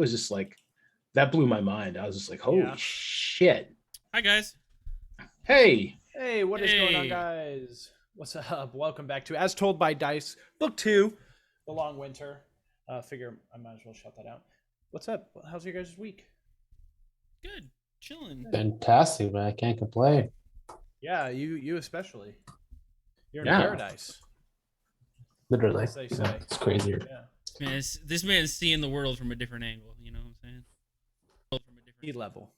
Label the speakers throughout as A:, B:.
A: was just like, that blew my mind. I was just like, holy shit.
B: Hi, guys.
A: Hey.
C: Hey, what is going on, guys? What's up? Welcome back to As Told by Dice, Book 2, The Long Winter. Figure I might as well shout that out. What's up? How's your guys' week?
B: Good. Chilling.
D: Fantastic, man. I can't complain.
C: Yeah, you especially. You're in
A: Yeah.
C: paradise.
D: Literally.
C: As they say.
D: It's crazier.
C: Yeah.
B: Man, this man's seeing the world from a different angle. You know what I'm saying?
C: Sea level.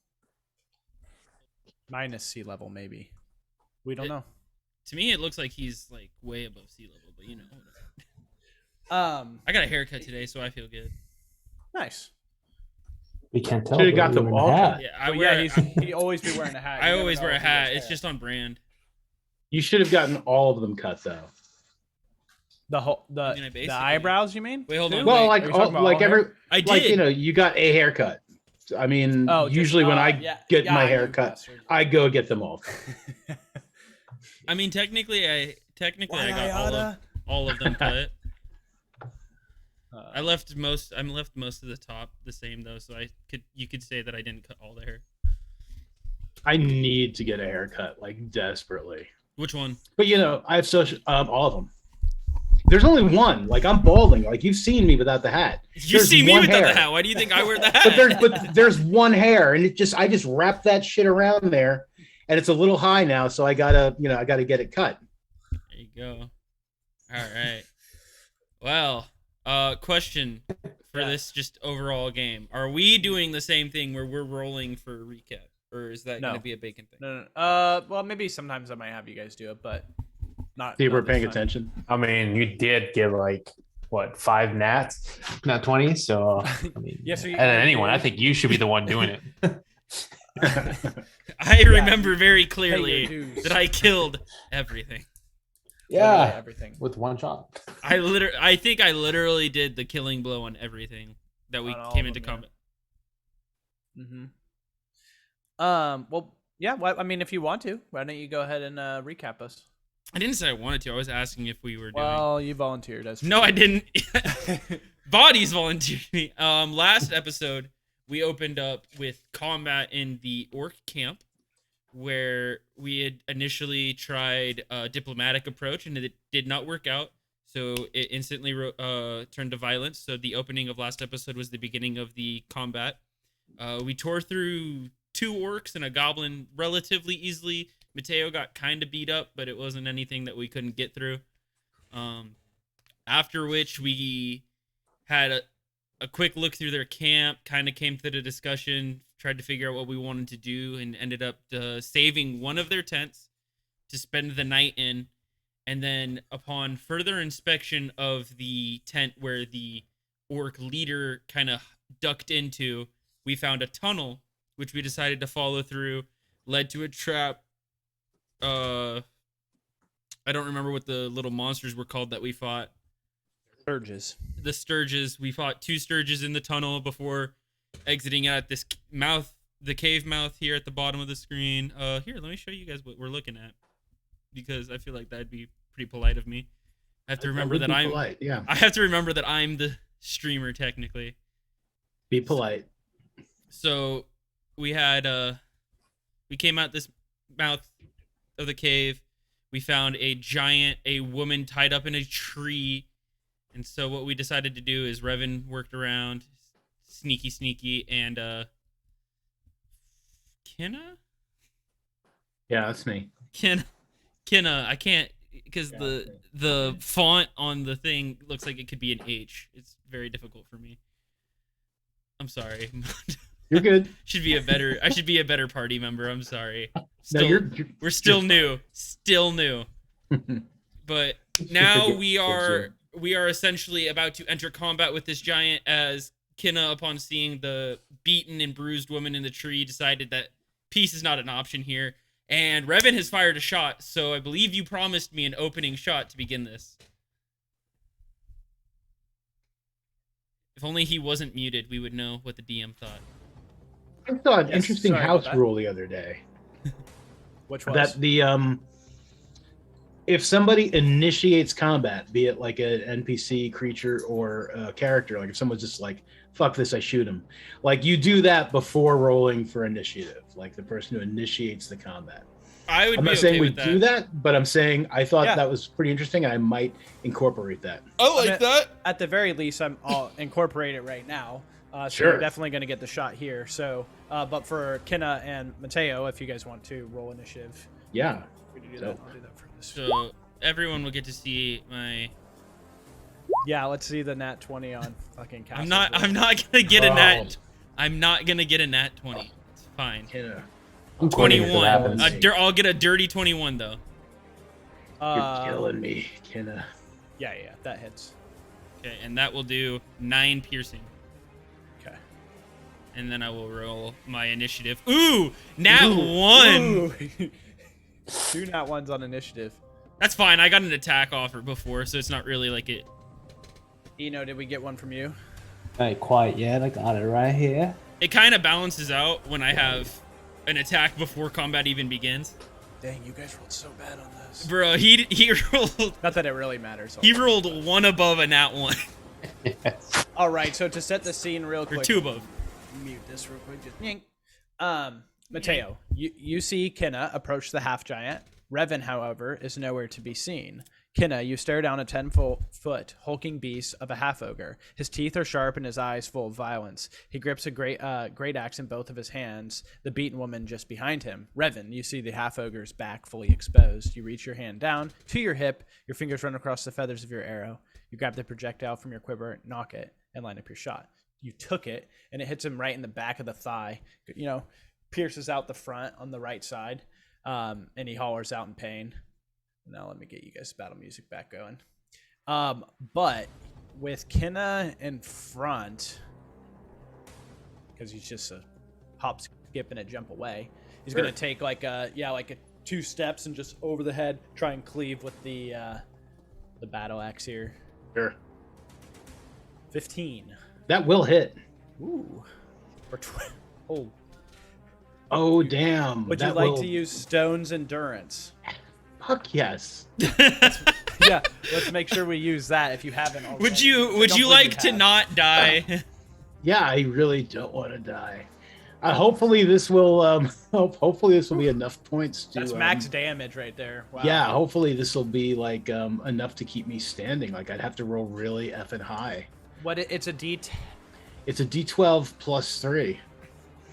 C: Minus sea level, maybe. We don't know.
B: To me, it looks like he's like way above sea level, but you know. Whatever. I got a haircut today, so I feel good.
C: Nice.
D: We can't tell.
A: Should have got the wall cut.
B: Yeah,
C: He always be wearing a hat.
B: I
C: You never
B: always
C: know
B: wear a
C: if he gets
B: hat. It's
C: hair.
B: just on brand.
A: You should have gotten all of them cut though.
C: The whole
B: I mean, I
C: the
B: basically-
C: eyebrows. You mean?
B: Wait, hold
C: Too?
B: on.
A: Well,
B: Wait,
A: like
C: are you talking about
A: like
C: all
A: every
C: hair?
B: I did.
A: like you got a haircut. I mean,
C: Oh, just-
A: usually when I
C: yeah,
A: get
C: yeah,
A: my
C: you
A: hair cut,
C: bastard.
A: I go get them all cut.
B: I mean, technically, I
C: Why,
B: got all of them cut. I
C: Uh,
B: left most of the top the same though, so you could say that I didn't cut all the hair.
A: I need to get a haircut like desperately.
B: Which one?
A: But you know, I have all of them. There's only one. Like I'm balding. Like you've seen me without the hat.
B: You
A: There's
B: see me
A: one
B: without
A: hair.
B: the hat. Why do you think I wear the hat?
A: But there's one hair, and I just wrap that shit around there, and it's a little high now, so I gotta get it cut.
B: There you go. All right. Well, question for this just overall game: are we doing the same thing where we're rolling for a recap, or is that
C: No.
B: going to be a bacon thing?
C: No. Well, maybe sometimes I might have you guys do it, but not.
A: See,
C: not
A: we're
C: this
A: paying
C: time.
A: attention.
D: I mean, you did get like what 5 nats, not 20. So I mean,
C: Yeah, so you-
D: and then anyone, I think you should be the one doing it.
B: I remember very
C: Pay
B: clearly
C: your dues.
B: that I killed everything.
C: Literally
D: Yeah,
C: everything.
D: with one shot.
B: I think I literally did the killing blow on everything that we
C: On all
B: came
C: of
B: into
C: them,
B: combat.
C: Mm-hmm. Well, yeah. Well, I mean, if you want to, why don't you go ahead and recap us?
B: I didn't say I wanted to. I was asking if we were doing.
C: Well, you volunteered. That's
B: No, I didn't. Bodies volunteered me. Last episode we opened up with combat in the orc camp, where we had initially tried a diplomatic approach and it did not work out. So it instantly turned to violence. So the opening of last episode was the beginning of the combat. We tore through 2 orcs and a goblin relatively easily. Mateo got kind of beat up, but it wasn't anything that we couldn't get through. After which we had a quick look through their camp, kind of came to the discussion, tried to figure out what we wanted to do, and ended up saving one of their tents to spend the night in. And then upon further inspection of the tent where the orc leader kind of ducked into, we found a tunnel, which we decided to follow through, led to a trap. I don't remember what the little monsters were called that we fought.
C: Surges.
B: The Sturges. We fought 2 Sturges in the tunnel before exiting out this mouth, the cave mouth here at the bottom of the screen. Here, let me show you guys what we're looking at, because I feel like that'd be pretty polite of me. I have to remember that I'm
A: polite. Yeah,
B: I have to remember that I'm the streamer technically.
A: be polite.
B: So we had we came out this mouth of the cave. We found a woman tied up in a tree. And so what we decided to do is Revan worked around sneaky and Kinna?
A: Yeah, that's me.
B: Kinna, I can't, because the font on the thing looks like it could be an H. It's very difficult for me. I'm sorry.
A: You're good.
B: I should be a better party member. I'm sorry. We're still
A: you're
B: new. Still new. But now we are essentially about to enter combat with this giant, as Kinna, upon seeing the beaten and bruised woman in the tree, decided that peace is not an option here. And Revan has fired a shot, so I believe you promised me an opening shot to begin this. If only he wasn't muted, we would know what the DM thought.
A: I saw an
C: Yes,
A: interesting
C: sorry
A: house
C: about that.
A: rule the other day.
C: Which was
A: That the if somebody initiates combat, be it like an NPC creature or a character, like if someone's just like, fuck this, I shoot him. Like you do that before rolling for initiative, like the person who initiates the combat.
B: I would
A: I'm
B: be
A: not
B: okay
A: saying we
B: with that.
A: do that, but I'm saying I thought
C: Yeah.
A: that was pretty interesting and I might incorporate that.
B: I like that.
C: At the very least, I'll incorporate it right now. So
A: Sure.
C: you're definitely going to get the shot here. So, but for Kinna and Mateo, if you guys want to roll initiative,
A: Yeah.
C: we can do
A: So-
C: that. I'll do that for this.
B: So everyone will get to see my.
C: Yeah, let's see the nat 20 on fucking Castle.
B: I'm not gonna get a nat. I'm not gonna get a nat 20. It's fine.
A: Kinna.
D: I'm quitting if it
B: 21.
D: happens.
B: I'll get a dirty 21 though.
A: You're killing me, Kinna.
C: Yeah, that hits.
B: Okay, and that will do 9 piercing.
C: Okay.
B: And then I will roll my initiative. Ooh, nat 1.
C: Ooh. 2 nat 1s on initiative.
B: That's fine. I got an attack offer before, so it's not really like it.
C: Enno, did we get one from you?
D: Ain't quite yet. I got it right here.
B: It kind of balances out when I have an attack before combat even begins.
C: Dang, you guys rolled so bad on this.
B: Bro, he rolled
C: Not that it really matters.
B: he rolled 1 above a nat 1
D: Yes.
C: All right, so to set the scene real
B: or
C: quick.
B: 2 above.
C: Mute this real quick. Just yank. Mateo, you see Kinna approach the half giant. Revan, however, is nowhere to be seen. Kinna, you stare down a 10-foot hulking beast of a half ogre. His teeth are sharp and his eyes full of violence. He grips a great axe in both of his hands, the beaten woman just behind him. Revan, you see the half ogre's back fully exposed. You reach your hand down to your hip, your fingers run across the feathers of your arrow. You grab the projectile from your quiver, knock it, and line up your shot. You took it, and it hits him right in the back of the thigh. You know, pierces out the front on the right side, and he hollers out in pain. Now let me get you guys battle music back going. But with Kinna in front, because he's just a hop, skip, and a jump away, he's gonna take like a 2 steps and just over the head try and cleave with the battle axe here.
A: Sure.
C: 15.
A: That will hit.
C: Ooh. Oh.
A: Oh, damn.
C: Would you
A: That
C: like
A: will-
C: to use Stone's Endurance?
A: Fuck yes.
C: Yeah, let's make sure we use that if you haven't already.
B: Would you
C: Don't believe
B: like to
C: have.
B: not die?
A: Yeah, I really don't want to die. Hopefully this will hopefully this will be enough points to
C: That's max damage right there. Wow.
A: Yeah, hopefully this will be like enough to keep me standing. Like I'd have to roll really effing high.
C: It's a D10.
A: It's a D12 plus 3.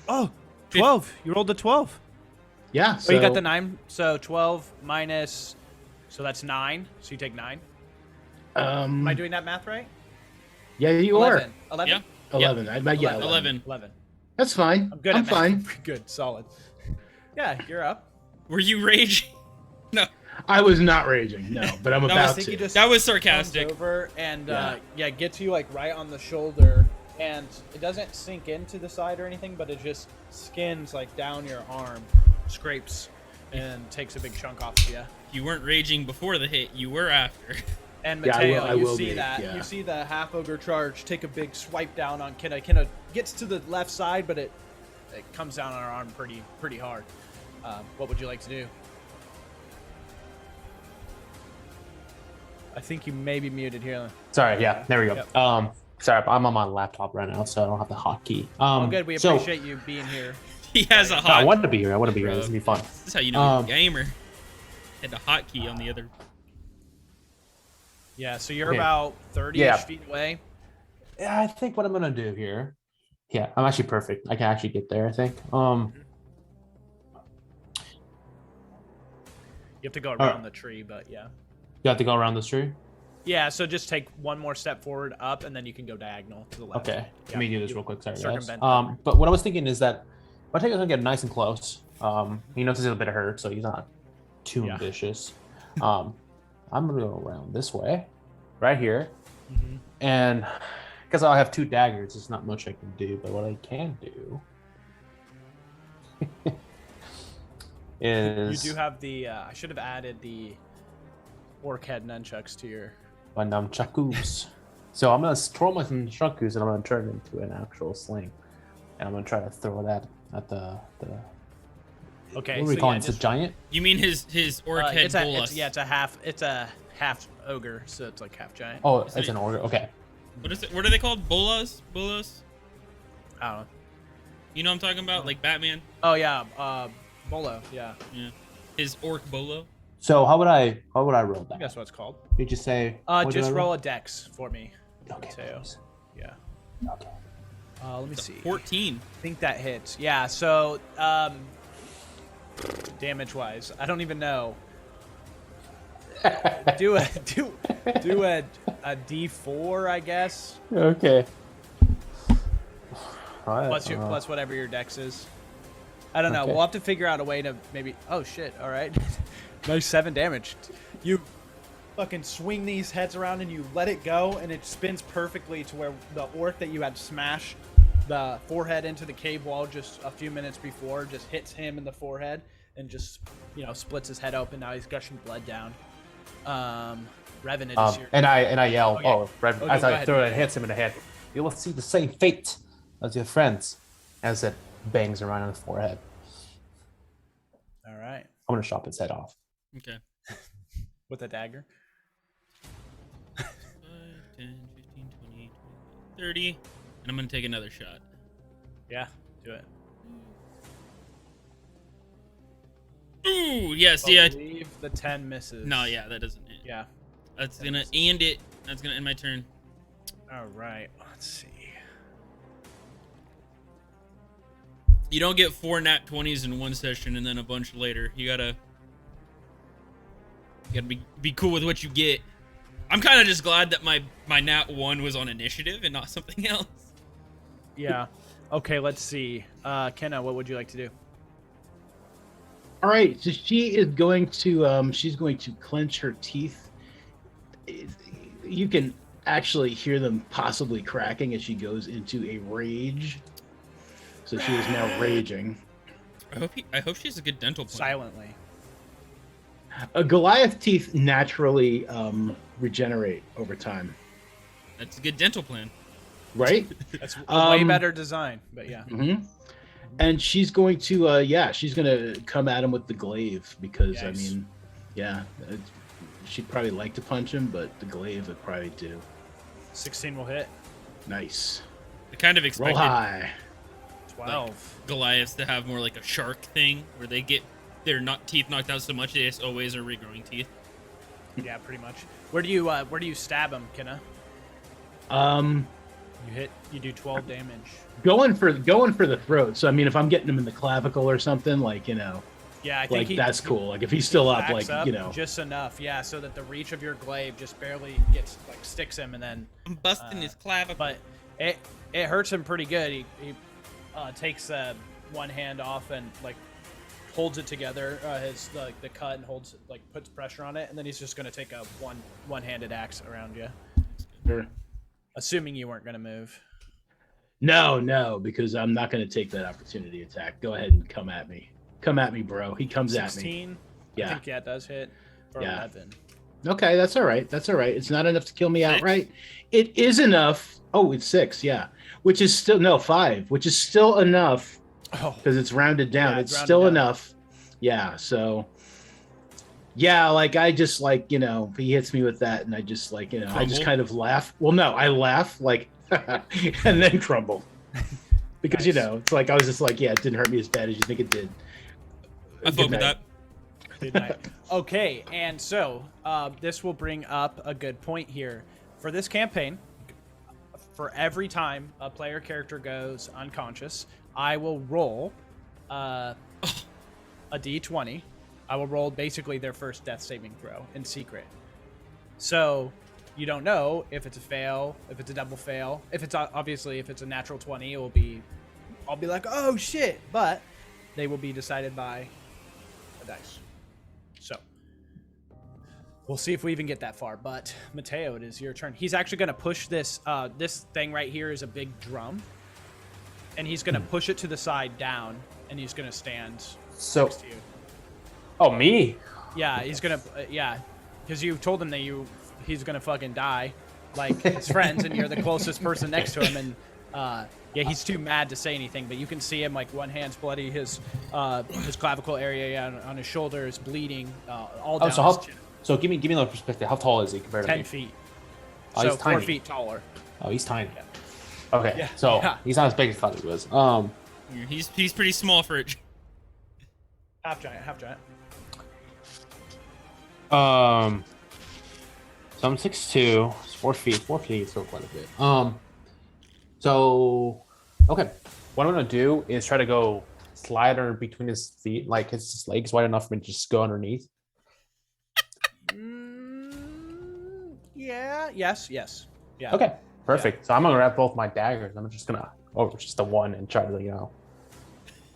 C: Oh, 12. You rolled a 12.
A: Yeah.
C: So you got the 9. So 12 minus. So that's 9. So you take 9. Am I doing that math right?
A: Yeah, you
C: 11.
A: are.
C: 11?
B: Yeah.
A: 11. Yeah,
B: 11.
C: 11.
A: That's fine.
C: I'm good.
A: I'm
C: at math.
A: fine.
C: Good. Solid. Yeah, you're up.
B: Were you raging? No,
A: I was not raging. No, but I'm
B: That
A: about
B: was-
A: to.
C: He just
B: that was
C: comes
B: sarcastic.
C: over and
A: Yeah.
C: gets you like right on the shoulder, and it doesn't sink into the side or anything, but it just skins like down your arm, scrapes, and takes a big chunk off of you.
B: You weren't raging before the hit. You were after.
C: And
A: Yeah,
C: Mateo,
A: I
C: you
A: will
C: see
A: be,
C: that.
A: yeah.
C: You see the half ogre charge take a big swipe down on Kinna. Kinna gets to the left side, but it comes down on her arm pretty hard. What would you like to do? I think you may be muted here.
D: Sorry. Yeah. There we go.
C: Yep.
D: Sorry, I'm on my laptop right now, so I don't have the hotkey.
C: Oh, good. We
D: so-
C: appreciate you being here.
B: He has a
D: No, I
B: hot.
D: wanted to be here. This would be fun.
B: This is how you know you're a gamer. Had the hotkey on the other.
C: Yeah, so you're
D: Okay.
C: about 30-ish
D: Yeah.
C: feet away.
D: Yeah, I think what I'm gonna do here. Yeah, I'm actually perfect. I can actually get there. I think.
C: You have to go around the tree, but yeah.
D: You have to go around this tree.
C: Yeah, so just take one more step forward up, and then you can go diagonal to the left.
D: Okay, let me do this real quick. Sorry, guys.
C: circumvent
D: But what I was thinking is that Mateo's gonna get nice and close. He knows he's a bit of hurt, so he's not too
C: Yeah.
D: ambitious. I'm gonna go around this way, right here,
C: Mhm.
D: and because I have 2 daggers, there's not much I can do. But what I can do
C: You
D: is
C: do have the. I should have added the orc head nunchucks to your.
D: my nunchakus. So I'm gonna throw my nunchakus and I'm gonna turn it into an actual sling, and I'm gonna try to throw that at the
C: Okay.
D: What are we calling? It's a giant.
B: You mean his orc head
C: it's
B: bolas?
C: it's a half ogre, so it's like half giant.
D: Oh, it's an ogre. Okay.
B: What is it? What are they called? Bolas? Bolas?
C: I don't know.
B: You know what I'm talking about? Like Batman?
C: Oh yeah, Bolo. Yeah,
B: Yeah. His orc bolo.
D: So how would I roll
C: I
D: that?
C: think that's what it's called.
D: Did you say? what did
C: Just
D: I
C: roll a dex for me.
D: Okay.
C: Mateo.
D: please.
C: Yeah.
D: Okay.
C: Let me see.
B: 14.
C: I think that hits. Yeah. So, damage wise, I don't even know. do a D4, I guess.
D: Okay. All right,
C: Plus whatever your dex is. I don't know.
D: Okay.
C: We'll have to figure out a way to maybe. Oh shit! All right. Nice 7 damage. You fucking swing these heads around and you let it go, and it spins perfectly to where the orc that you had smashed the forehead into the cave wall just a few minutes before just hits him in the forehead and just splits his head open. Now he's gushing blood down. Revan, it is your.
D: And I yell,
C: Okay.
D: "Oh, Revan!"
C: Okay,
D: as
C: go
D: I
C: ahead.
D: throw it and hits him in the head. You will see the same fate as your friends, as it bangs around on his forehead.
C: All right.
D: I'm gonna chop his head off.
B: Okay.
C: With a dagger.
B: 5, 10, 15, 20, 30. And I'm going to take another shot.
C: Yeah. Do it.
B: Ooh, yes, yeah.
C: Believe the 10 misses.
B: No, yeah, that doesn't hit.
C: Yeah.
B: That's going to end it. That's going to end my turn.
C: All right. Let's see.
B: You don't get 4 nat 20s in one session and then a bunch later. You gotta be cool with what you get. I'm kind of just glad that my nat 1 was on initiative and not something else.
C: Yeah. Okay, let's see. Kinna, what would you like to do?
A: All right, so she is going to she's going to clench her teeth. You can actually hear them possibly cracking as she goes into a rage. So she is now raging.
B: I hope she has a good dental plan.
C: Silently.
A: Goliath teeth naturally regenerate over time,
B: That's a good dental plan.
A: right?
C: That's way better design, but yeah.
A: Mm-hmm. And she's going to, she's going to come at him with the glaive because,
C: Yikes.
A: I mean, she'd probably like to punch him, but the glaive would probably do.
C: 16 will hit.
A: Nice.
B: I kind of
A: Roll
B: expected
A: high.
C: 12.
B: Goliaths to have more like a shark thing where they get their teeth knocked out so much they just always are regrowing teeth.
C: Yeah, pretty much. Where do you stab him, Kinna? You do 12 damage.
A: Going for the throat. So I mean, if I'm getting him in the clavicle or something, like
C: Yeah, I think
A: like that's cool. Like if he's still up,
C: backs
A: like
C: just enough. Yeah, so that the reach of your glaive just barely sticks him, and then.
B: I'm busting his clavicle.
C: But it hurts him pretty good. He takes one hand off and holds it together, the cut, and holds puts pressure on it, and then he's just gonna take a one-handed axe around you.
A: Sure.
C: Assuming you weren't gonna move.
A: No, because I'm not going to take that opportunity attack. Go ahead and come at me. Come at me, bro. He comes at me.
C: 16.
A: Yeah.
C: I think it does hit. Or
A: Yeah.
C: 11.
A: Okay, that's all right. That's all right. It's not enough to kill me outright. It is enough. Oh, it's 6. Yeah, which is still 5, which is still enough
C: Oh.
A: because it's rounded down.
C: Yeah,
A: it's
C: rounded
A: still
C: down.
A: enough. Yeah. So. Yeah, I just he hits me with that, and I just I just
B: Crumble?
A: kind of laugh. Well, no, I laugh and then crumble because
C: Nice.
A: it's I was just yeah, it didn't hurt me as bad as you think it did.
B: I fuck with that.
C: Good night. Okay, and so this will bring up a good point here. For this campaign, for every time a player character goes unconscious, I will roll a d20. I will roll basically their first death saving throw in secret. So you don't know if it's a fail, if it's a double fail. If it's obviously if it's a natural 20, I'll be like, oh shit, but they will be decided by a dice. So we'll see if we even get that far. But Mateo, it is your turn. He's actually going to push this. This thing right here is a big drum, and he's going to push it to the side down, and he's going to stand
D: So,
C: next to you.
D: oh, me?
C: Yeah, he's gonna. Yeah, because you told him that he's gonna fucking die, like his friends, and you're the closest person next to him, and Yeah, he's too mad to say anything, but you can see him, like, one hand's bloody, his clavicle area on his shoulder is bleeding, all down his chin.
D: So give me a little perspective. How tall is he compared to me?
C: 10 feet.
D: Oh,
C: So
D: he's
C: 4
D: tiny.
C: feet taller.
D: Oh, he's tiny.
C: Yeah.
D: Okay,
C: Yeah,
D: so
C: yeah.
D: he's not as big as I thought he was.
B: He's pretty small for it.
C: Half giant.
D: So I'm 6'2", 4 feet. 4 feet is still quite a bit. So, okay. What I'm gonna do is try to go slide under between his feet, like his legs wide enough for me to just go underneath.
C: Yeah. Yes. Yeah.
D: Okay, perfect. So I'm gonna grab both my daggers. I'm just gonna just the one and try to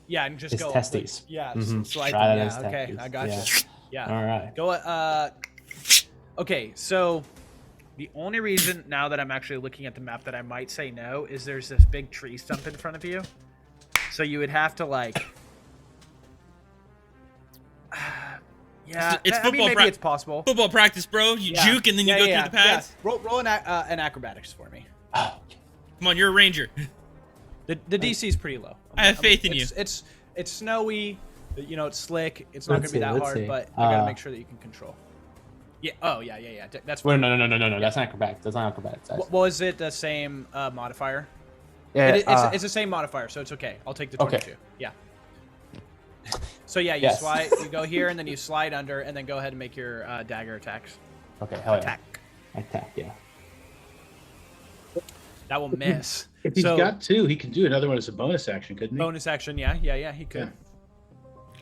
C: Yeah, and just
D: his
C: go.
D: testes.
C: Like, yeah.
D: Mhm.
C: Slide
D: Try
C: them.
D: that
C: Yeah.
D: as
C: Okay.
D: testes.
C: I got you. Yeah.
D: All right.
C: Go. Okay. So the only reason now that I'm actually looking at the map that I might say no is there's this big tree stump in front of you. So you would have to like. Yeah,
B: It's
C: I mean,
B: football
C: maybe it's possible.
B: Football practice, bro. You
C: Yeah.
B: juke and then you go through the pads.
C: Yeah. Roll an acrobatics for me.
B: Come on, you're a ranger.
C: The DC is pretty low.
B: I have faith in you.
C: It's snowy, it's slick. It's not
D: Let's
C: gonna be
D: see,
C: that
D: let's
C: hard,
D: see.
C: but you gotta make sure that you can control. Yeah. Oh yeah. That's
D: Wait,
C: fine.
D: no. That's not acrobatics. That's not acrobatics.
C: Was it the same modifier?
D: Yeah,
C: It's the same modifier, so it's okay. I'll take the
D: Okay.
C: 22. Yeah. So yeah, you
D: Yes.
C: slide. You go here, and then you slide under, and then go ahead and make your dagger attacks.
D: okay, hell
C: Attack.
D: yeah. Attack, yeah.
C: That will miss.
A: If he's
C: So-
A: got two, he can do another one as a bonus action, couldn't he?
C: Bonus action, yeah, he could.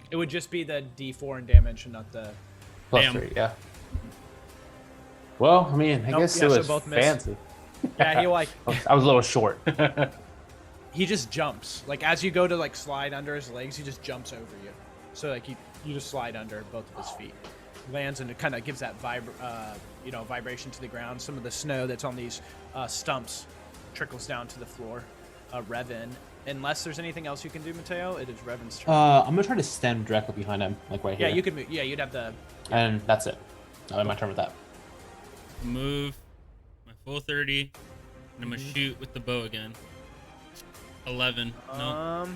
C: It would just be the D4 in damage and not the.
D: Plus
B: Damn.
D: 3, yeah. Well, I mean, I
C: Nope,
D: guess
C: yeah,
D: it
C: so
D: was
C: both miss.
D: fancy.
C: Yeah, he like
D: I was a little short.
C: he just jumps. Like as you go to like slide under his legs, he just jumps over you. So like you just slide under both of his feet. Lands and it kind of gives that vibration to the ground. Some of the snow that's on these stumps trickles down to the floor. Revan, unless there's anything else you can do, Mateo, it is Revan's turn.
D: I'm gonna try to stand directly behind him, like right here.
C: Yeah, you could move. Yeah, you'd have the.
D: And that's it. I'll end my turn with that.
B: Move my full 30, and I'm gonna shoot with the bow again. 11. No.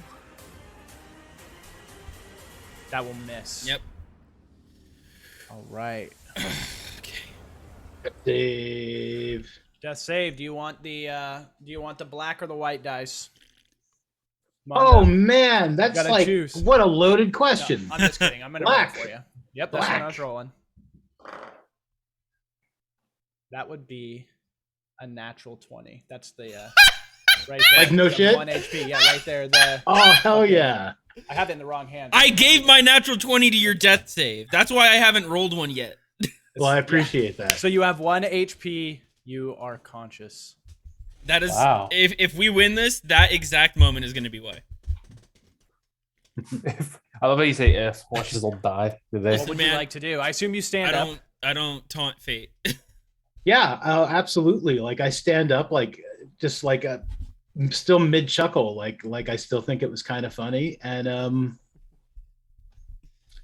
C: That will miss.
B: Yep.
C: All right.
B: Okay.
A: Dave.
C: Death save. Do you want the black or the white dice?
A: Oh man, that's
C: Gotta
A: like
C: choose.
A: what a loaded
C: No,
A: question.
C: I'm just kidding. I'm gonna roll
A: Black.
C: for you. Yep, that's what I
A: Black.
C: was rolling. That would be a natural 20. That's the right there.
A: Like no
C: The
A: shit?
C: 1 HP. Yeah, right there. The
A: Oh hell yeah.
C: I have it in the wrong hand.
B: I gave my natural 20 to your death save. That's why I haven't rolled one yet.
A: Well, I appreciate that.
C: So you have 1 HP. You are conscious.
B: That is,
D: Wow.
B: if we win this, that exact moment is gonna be why.
D: I love how you say if. Horses will die. Do they?
C: What would
B: man,
C: you like to do? I assume you stand up.
B: I don't taunt fate.
A: Yeah, absolutely. Like I stand up, like just like a still mid chuckle, like I still think it was kind of funny, and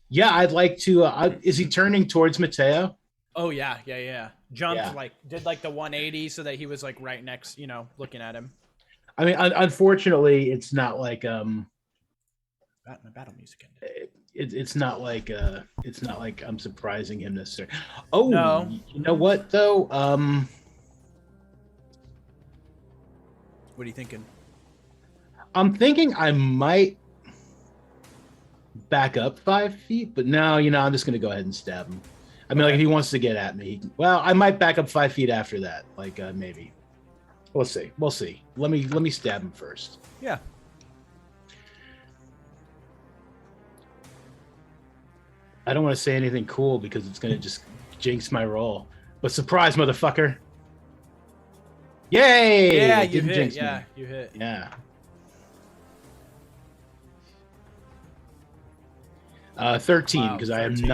A: yeah, I'd like to. Is he turning towards Mateo?
C: Oh yeah. Jumped
A: Yeah.
C: did the 180 so that he was like right next, looking at him.
A: I mean, unfortunately, it's not like
C: My battle music ended.
A: it's not like I'm surprising him necessarily. Oh
C: No.
A: You know what though?
C: What are you thinking?
A: I'm thinking I might back up 5 feet, but no, I'm just gonna go ahead and stab him. I mean, like if he wants to get at me, well, I might back up 5 feet after that. Like maybe. We'll see. Let me stab him first.
C: Yeah.
A: I don't want to say anything cool because it's gonna just jinx my roll. But surprise, motherfucker! Yay!
C: Yeah,
A: It
C: you
A: didn't
C: hit.
A: jinx
C: Yeah,
A: me.
C: you hit.
A: Yeah. 13
C: Wow,
A: because I
C: 13.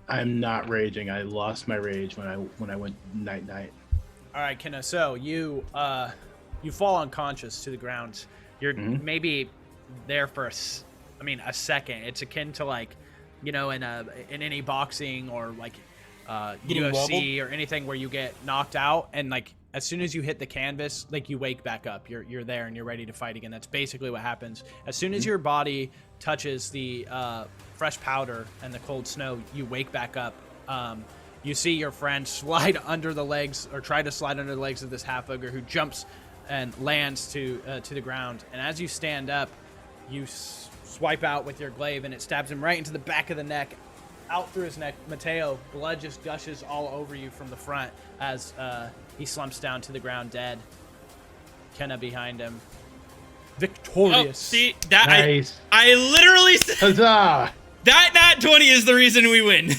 A: am not raging. I lost my rage when I went night.
C: All right, Kinna. So you fall unconscious to the ground. You're maybe there for a second. It's akin to like, in any boxing or like
B: Getting
C: UFC
B: wobbled?
C: or anything where you get knocked out and like as soon as you hit the canvas, like you wake back up. You're there and you're ready to fight again. That's basically what happens. As soon as your body touches the fresh powder and the cold snow, you wake back up. You see your friend slide under the legs, or try to slide under the legs of this half ogre, who jumps and lands to the ground. And as you stand up, you swipe out with your glaive, and it stabs him right into the back of the neck, out through his neck. Mateo, blood just gushes all over you from the front as he slumps down to the ground dead. Kinna behind him, victorious.
B: Oh, see that?
A: Nice.
B: I literally said
A: Huzzah!
B: that nat 20 is the reason we win.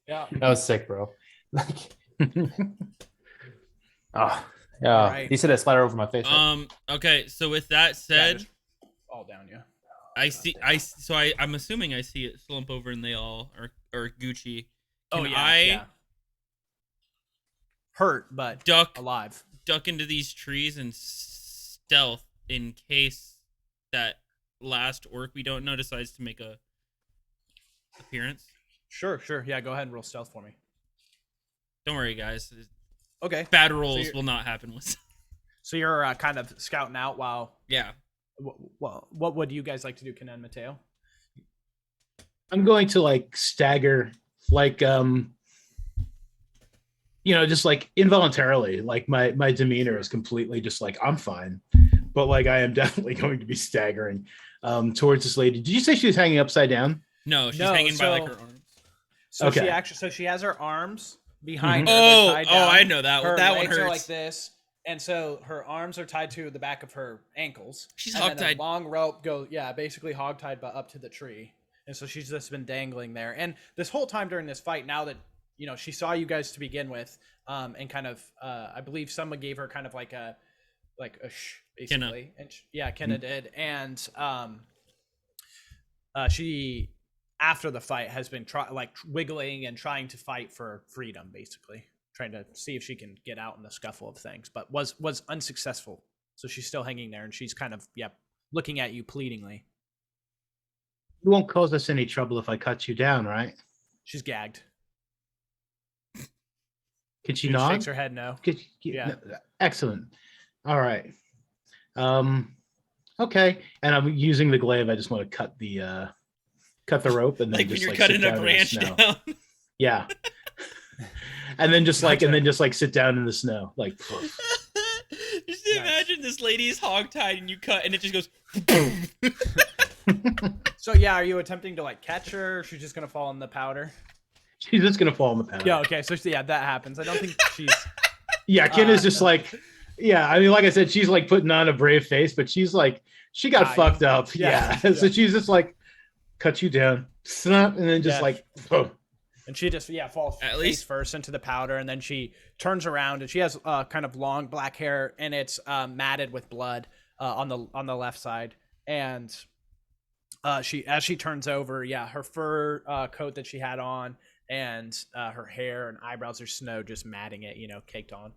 C: Yeah.
D: That was sick, bro. Like, yeah.
C: Right.
D: He said that splatter over my face. Right?
B: Okay, so with that
C: Yeah,
B: said,
C: just all down you.
B: I'm assuming I see it slump over and they all are Gucci.
C: Oh
B: Can
C: yeah,
B: I
C: yeah. Hurt, but
B: duck
C: alive.
B: into these trees and stealth in case that last orc we don't know decides to make a appearance?
C: Sure. Yeah, go ahead and roll stealth for me.
B: Don't worry, guys.
C: Okay.
B: Bad rolls
C: you're-
B: will not happen with.
C: So you're kind of scouting out while.
B: Yeah.
C: Well, what would you guys like to do, Kinna and Mateo?
A: I'm going to like stagger, like just like involuntarily. Like my demeanor is completely just like I'm fine, but like I am definitely going to be staggering towards this lady. Did you say she was hanging upside down?
B: No, she's
C: No,
B: hanging by like
C: so-
B: her arms.
C: So
A: Okay.
C: she has her arms behind
A: Mhm.
C: her. They're
B: Oh,
C: tied down.
B: I know that one.
C: Her
B: That one
C: legs are
B: hurts.
C: like this, and so her arms are tied to the back of her ankles.
B: She's
C: and then
B: hogtied.
C: a long rope goes, basically hogtied, but up to the tree. And so she's just been dangling there. And this whole time during this fight, now that she saw you guys to begin with, and kind of, I believe someone gave her kind of like a shh, basically.
B: Kinna.
C: And Kinna did, and she, after the fight, has been wiggling and trying to fight for freedom, basically trying to see if she can get out in the scuffle of things, but was unsuccessful. So she's still hanging there, and she's kind of looking at you pleadingly.
A: You won't cause us any trouble if I cut you down, right?
C: She's gagged.
A: Could she
C: She
A: not?
C: shakes her head no. Yeah.
A: No, excellent. All right. Okay. And I'm using the glaive. I just want to cut the rope and then
B: Like when
A: just
B: you're
A: like
B: cutting
A: sit
B: a
A: down in the
B: branch
A: snow.
B: down.
A: Yeah. and then just sit down in the snow. Like
B: Just imagine this lady's hogtied and you cut and it just goes.
C: So are you attempting to catch her, or she's just gonna fall in the powder?
A: she's just gonna fall in the powder.
C: Yeah, okay, so that happens. I don't think she's
A: Yeah, Kinna's just like, yeah, I mean, like I said, she's like putting on a brave face, but she's like, she got fucked up.
C: Yeah.
A: Yeah. So she's just like, cut you down, snap, and then just boom.
C: And she just falls
B: At
C: face
B: least-
C: first into the powder, and then she turns around, and she has kind of long black hair, and it's matted with blood on the left side. And as she turns over, her fur coat that she had on, and her hair and eyebrows are snow, just matting it, caked on.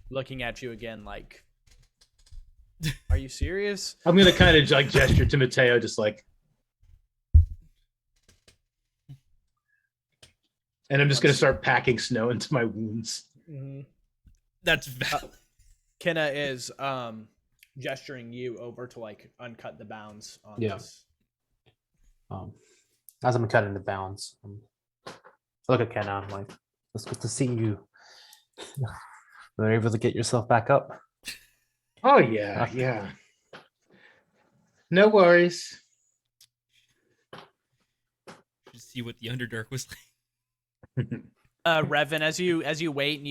C: Looking at you again, like, are you serious?
A: I'm gonna kind of like gesture to Mateo, just like, and I'm just gonna start packing snow into my wounds.
C: Mm-hmm.
B: That's valid.
C: Kinna is gesturing you over to uncut the bounds on this.
D: As I'm cutting the bounds, I look at Kinna. I'm like, it's good to see you. You're able to get yourself back up.
A: Oh yeah. No worries.
B: Just see what the Underdark was like.
C: Revan, as you wait and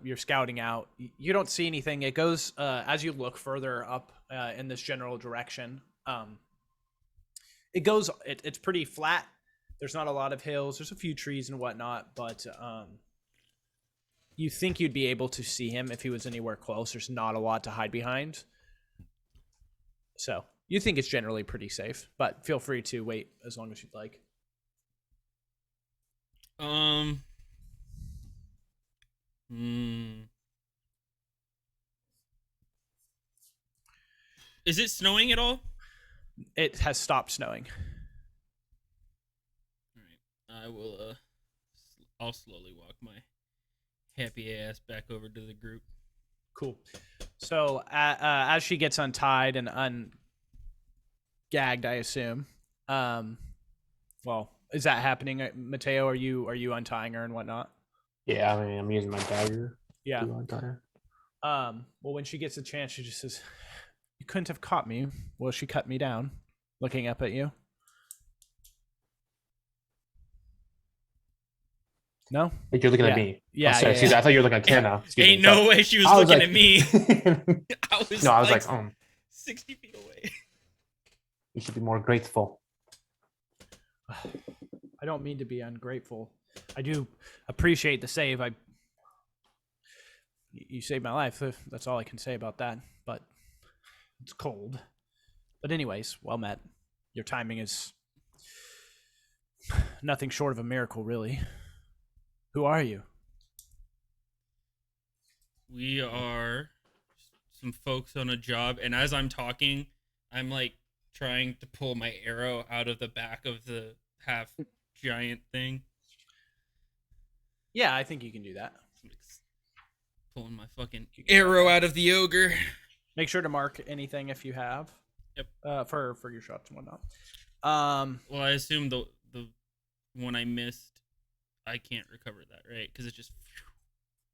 C: you're scouting out, you don't see anything. It goes as you look further up in this general direction. It's pretty flat. There's not a lot of hills. There's a few trees and whatnot, but you think you'd be able to see him if he was anywhere close. There's not a lot to hide behind. So you think it's generally pretty safe, but feel free to wait as long as you'd like.
B: Is it snowing at all?
C: It has stopped snowing.
B: All right. I will I'll slowly walk my happy ass back over to the group.
C: Cool. So as she gets untied and ungagged, I assume. Well, is that happening, Mateo? Are you untying her and whatnot?
D: Yeah, I mean, I'm using my dagger.
C: Yeah.
D: to untie her.
C: Well, when she gets a chance, she just says, "You couldn't have caught me." Well, she cut me down, looking up at you. No?
D: Like, you're looking
C: Yeah.
D: at me.
C: Yeah,
D: Oh, sorry,
C: yeah,
D: excuse me.
C: yeah.
D: I thought you were looking at Kinna. Excuse
B: Ain't
D: me.
B: no
D: Sorry.
B: way she was
D: I was
B: looking
D: like-
B: at me. I was
D: no, I was
B: like,
D: like,
B: 60 feet away.
D: you should be more grateful.
C: I don't mean to be ungrateful. I do appreciate the save. You saved my life. That's all I can say about that. But it's cold. But anyways, well met. Your timing is nothing short of a miracle, really. Who are you?
B: We are some folks on a job, and as I'm talking, I'm like trying to pull my arrow out of the back of the half giant thing.
C: Yeah, I think you can do that.
B: Pulling my fucking arrow out of the ogre.
C: Make sure to mark anything if you have.
B: Yep.
C: For your shots and whatnot.
B: Well, I assume the one I missed, I can't recover that, right? Because it just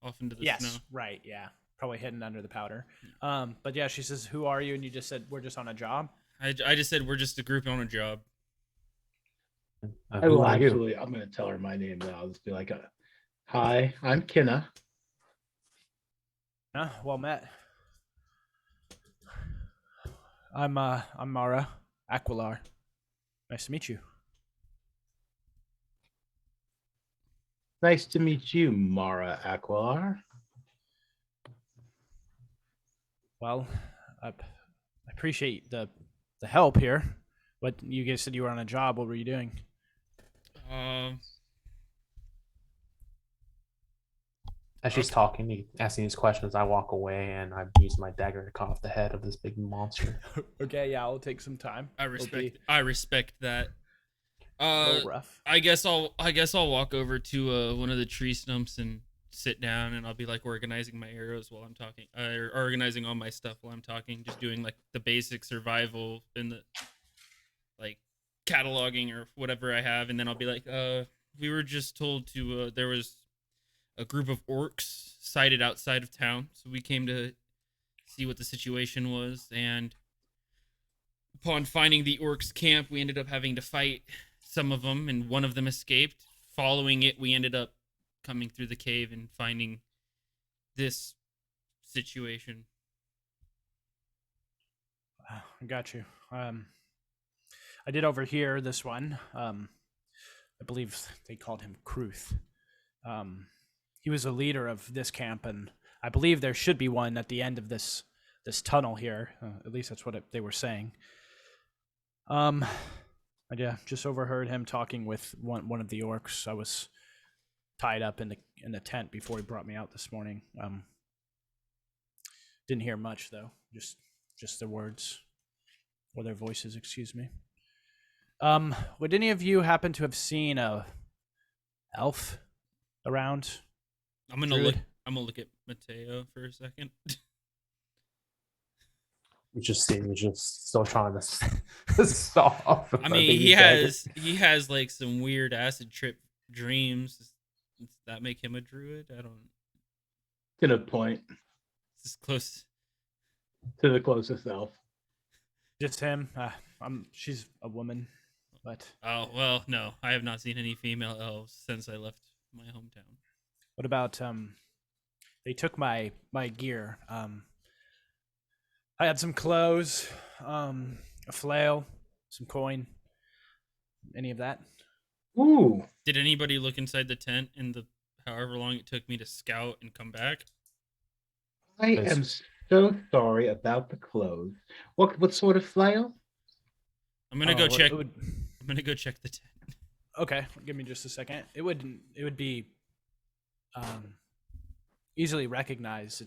B: off into the snow.
C: Right, yeah. Probably hidden under the powder. But yeah, she says, "Who are you?" And you just said, "We're just on a job."
B: I just said we're just a group on a job.
A: I
D: Who
A: will
D: are you?
A: actually. I'm going to tell her my name now. I'll just be like, "Hi, I'm Kinna."
C: Well met. I'm Mara Aquilar. Nice to meet you.
A: Nice to meet you, Mara Aquilar.
C: Well, I appreciate the help here. But you guys said you were on a job. What were you doing?
D: As she's talking, asking these questions, I walk away and I use my dagger to cut off the head of this big monster.
C: Okay, yeah, I'll take some time.
B: I respect that.
C: A little rough.
B: I guess I'll walk over to one of the tree stumps and sit down, and I'll be like organizing my arrows while I'm talking, or organizing all my stuff while I'm talking, just doing like the basic survival and the like cataloging or whatever I have, and then I'll be like, we were just told to there was a group of orcs sighted outside of town, so we came to see what the situation was, and upon finding the orcs camp, we ended up having to fight some of them, and one of them escaped. Following it, we ended up coming through the cave and finding this situation.
C: I got you. I did overhear this one. I believe they called him Kruth. He was a leader of this camp, and I believe there should be one at the end of this tunnel here. At least that's what they were saying. I just overheard him talking with one of the orcs. I was tied up in the tent before he brought me out this morning. Didn't hear much though. Just their words or their voices. Excuse me. Would any of you happen to have seen a elf around?
B: I'm gonna
C: Druid?
B: look at Mateo for a second.
D: You just see me just still trying to stop.
B: I mean, he has like some weird acid trip dreams. Does that make him a druid? I don't.
A: Gonna point
B: It's close.
A: to the closest elf.
C: Just him. She's a woman, but
B: Oh well, no, I have not seen any female elves since I left my hometown.
C: what about they took my gear. I had some clothes, a flail, some coin. Any of that?
A: Ooh,
B: Did anybody look inside the tent in the however long it took me to scout and come back?
A: I am so sorry about the clothes. What sort of flail?
B: I'm gonna go check.
C: It would,
B: I'm gonna go check the tent.
C: okay, give me just a second. It would be easily recognized.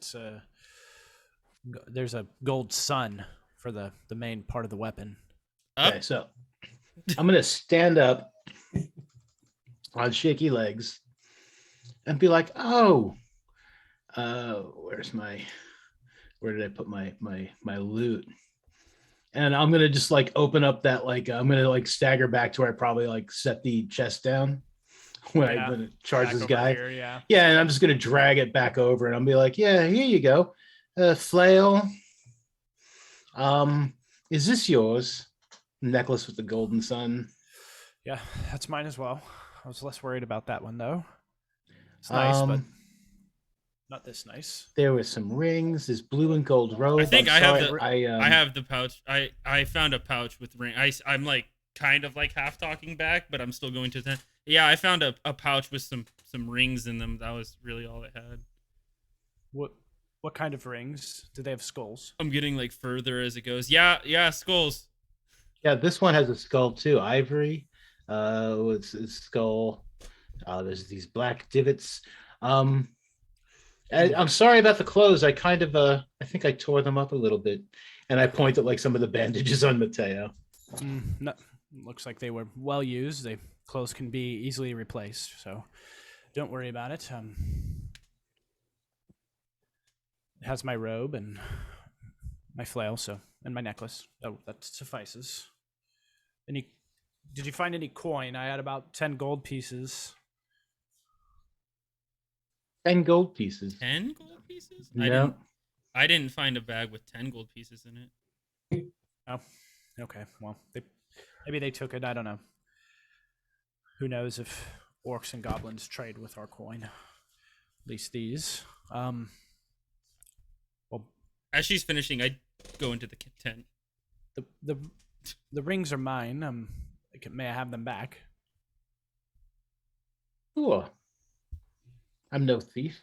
C: There's a gold sun for the main part of the weapon.
A: Okay, so I'm gonna stand up on shaky legs and be like, oh, where did I put my loot? And I'm gonna just like open up that like I'm gonna like stagger back to where I probably like set the chest down when
C: Yeah,
A: when it charges
C: back
A: this
C: over
A: guy.
C: here, yeah.
A: Yeah, and I'm just gonna drag it back over, and I'll be like, yeah, here you go, flail. Is this yours? Necklace with the golden sun.
C: Yeah, that's mine as well. I was less worried about that one though. It's nice, but not this nice.
A: There were some rings. This blue and gold robe.
B: I think
A: I'm
B: I have
A: sorry,
B: I have the pouch. I found a pouch with ring. I'm like kind of like half talking back, but I'm still going to the. Yeah, I found a pouch with some rings in them. That was really all it had.
C: What kind of rings? Do they have skulls?
B: I'm getting like further as it goes. Yeah, skulls.
A: Yeah, this one has a skull too. Ivory. It's skull. There's these black divots. I'm sorry about the clothes. I kind of I think I tore them up a little bit, and I point at like some of the bandages on Mateo.
C: No, looks like they were well used. They clothes can be easily replaced, so don't worry about it. It has my robe and my flail, and my necklace. Oh, that suffices. Did you find any coin? I had about 10 gold pieces.
A: 10 gold pieces.
B: 10 gold pieces?
A: No.
B: I didn't find a bag with 10 gold pieces in it.
C: Oh, okay. Well, maybe they took it. I don't know. Who knows if orcs and goblins trade with our coin? At least these. Well,
B: as she's finishing, I go into the tent.
C: The rings are mine. May I have them back?
A: Sure. I'm no thief.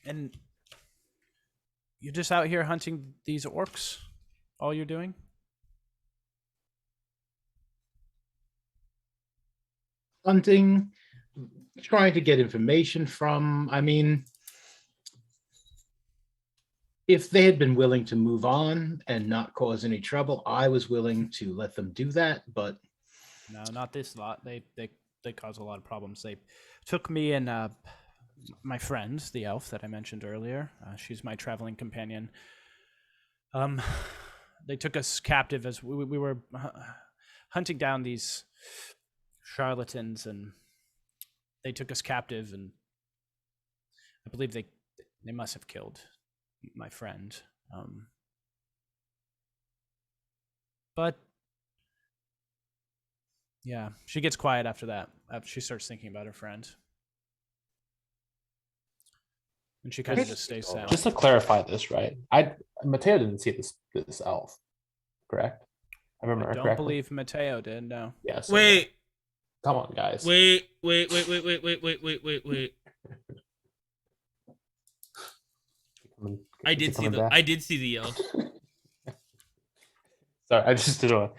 C: And you're just out here hunting these orcs? All you're doing?
A: Hunting, trying to get information from. I mean, if they had been willing to move on and not cause any trouble, I was willing to let them do that. But
C: no, not this lot. They cause a lot of problems. They took me and my friend, the elf that I mentioned earlier. She's my traveling companion. They took us captive as we were hunting down these charlatans, and they took us captive, and I believe they must have killed my friend. But yeah, she gets quiet after that. She starts thinking about her friend. And she kind of just stays silent.
D: Just to clarify this, right? Mateo didn't see this elf, correct? I remember
C: I don't
D: correctly.
C: believe Mateo did, no.
D: Yeah. So
B: Wait.
D: Come on, guys.
B: Wait. I did see the elf.
D: Sorry, I just didn't.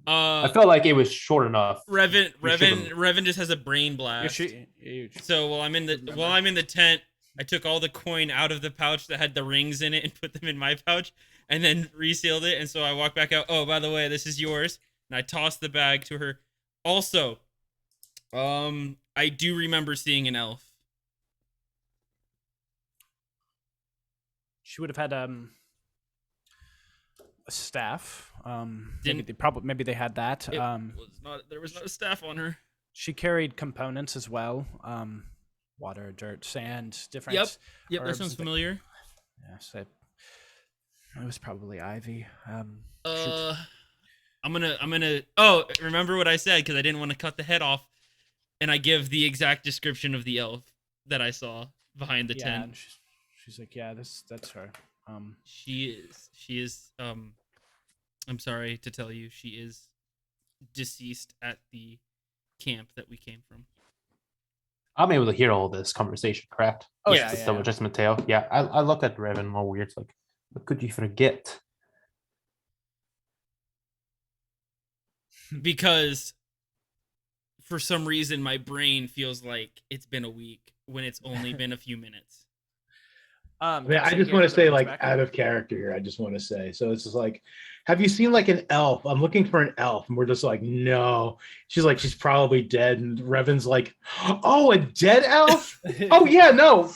B: I
D: felt like it was short enough.
B: Revan just has a brain blast.
C: You're
B: So while I'm in the tent, I took all the coin out of the pouch that had the rings in it and put them in my pouch, and then resealed it. And so I walk back out. Oh, by the way, this is yours. And I toss the bag to her. Also, I do remember seeing an elf.
C: She would have had a staff. Maybe they had that.
B: There was no staff on her.
C: She carried components as well. Water, dirt, sand, different.
B: Yep, that sounds familiar.
C: Yes, it was probably ivy.
B: I'm gonna. Oh, remember what I said because I didn't want to cut the head off, and I give the exact description of the elf that I saw behind the tent.
C: She's like, yeah, that's her.
B: She is. I'm sorry to tell you, she is deceased at the camp that we came from.
D: I'm able to hear all this conversation, correct?
C: Oh
B: yes.
C: yeah.
D: Just Mateo. Yeah, I look at Revan more weird. It's like, what could you forget?
B: Because for some reason my brain feels like it's been a week when it's only been a few minutes.
A: I mean, I just want to say, like, out of character here. I just want to say, so it's just like, have you seen like an elf? I'm looking for an elf, and we're just like, no. She's like, she's probably dead, and Revan's like, oh, a dead elf? Oh yeah, no,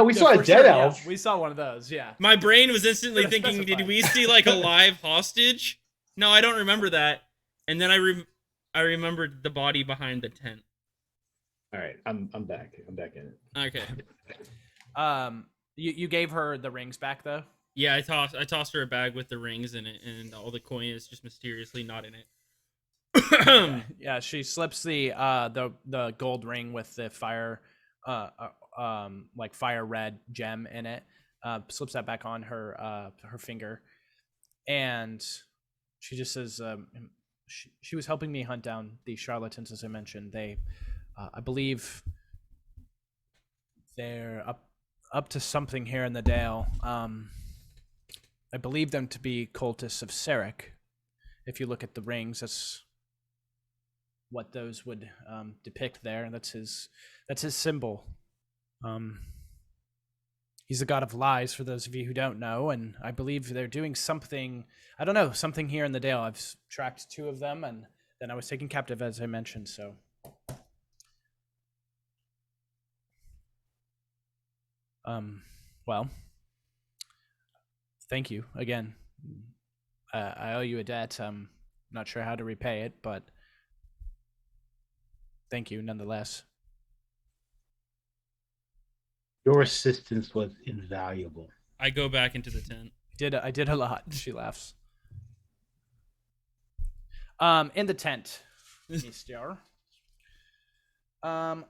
A: we saw a dead elf.
C: Yeah, we saw one of those. Yeah.
B: My brain was instantly thinking,
C: specify.
B: did we see like a live hostage? No, I don't remember that. And then I remembered the body behind the tent.
A: All right, I'm back. I'm back in it.
B: Okay.
C: You gave her the rings back though.
B: Yeah, I tossed her a bag with the rings in it, and all the coin is just mysteriously not in it.
C: Yeah, she slips the gold ring with the fire, like fire red gem in it. Slips that back on her finger, and she just says, she was helping me hunt down these charlatans, as I mentioned. They, I believe, they're up to something here in the Dale. I believe them to be cultists of Sarek. If you look at the rings, that's what those would depict there. That's his symbol. He's the god of lies, for those of you who don't know, and I believe they're doing something, I don't know, something here in the Dale. I've tracked 2 of them, and then I was taken captive, as I mentioned, so. Well, thank you again. I owe you a debt. I'm not sure how to repay it, but thank you nonetheless.
A: Your assistance was invaluable.
B: I go back into the tent.
C: I did a lot. She laughs. In the tent, Mr.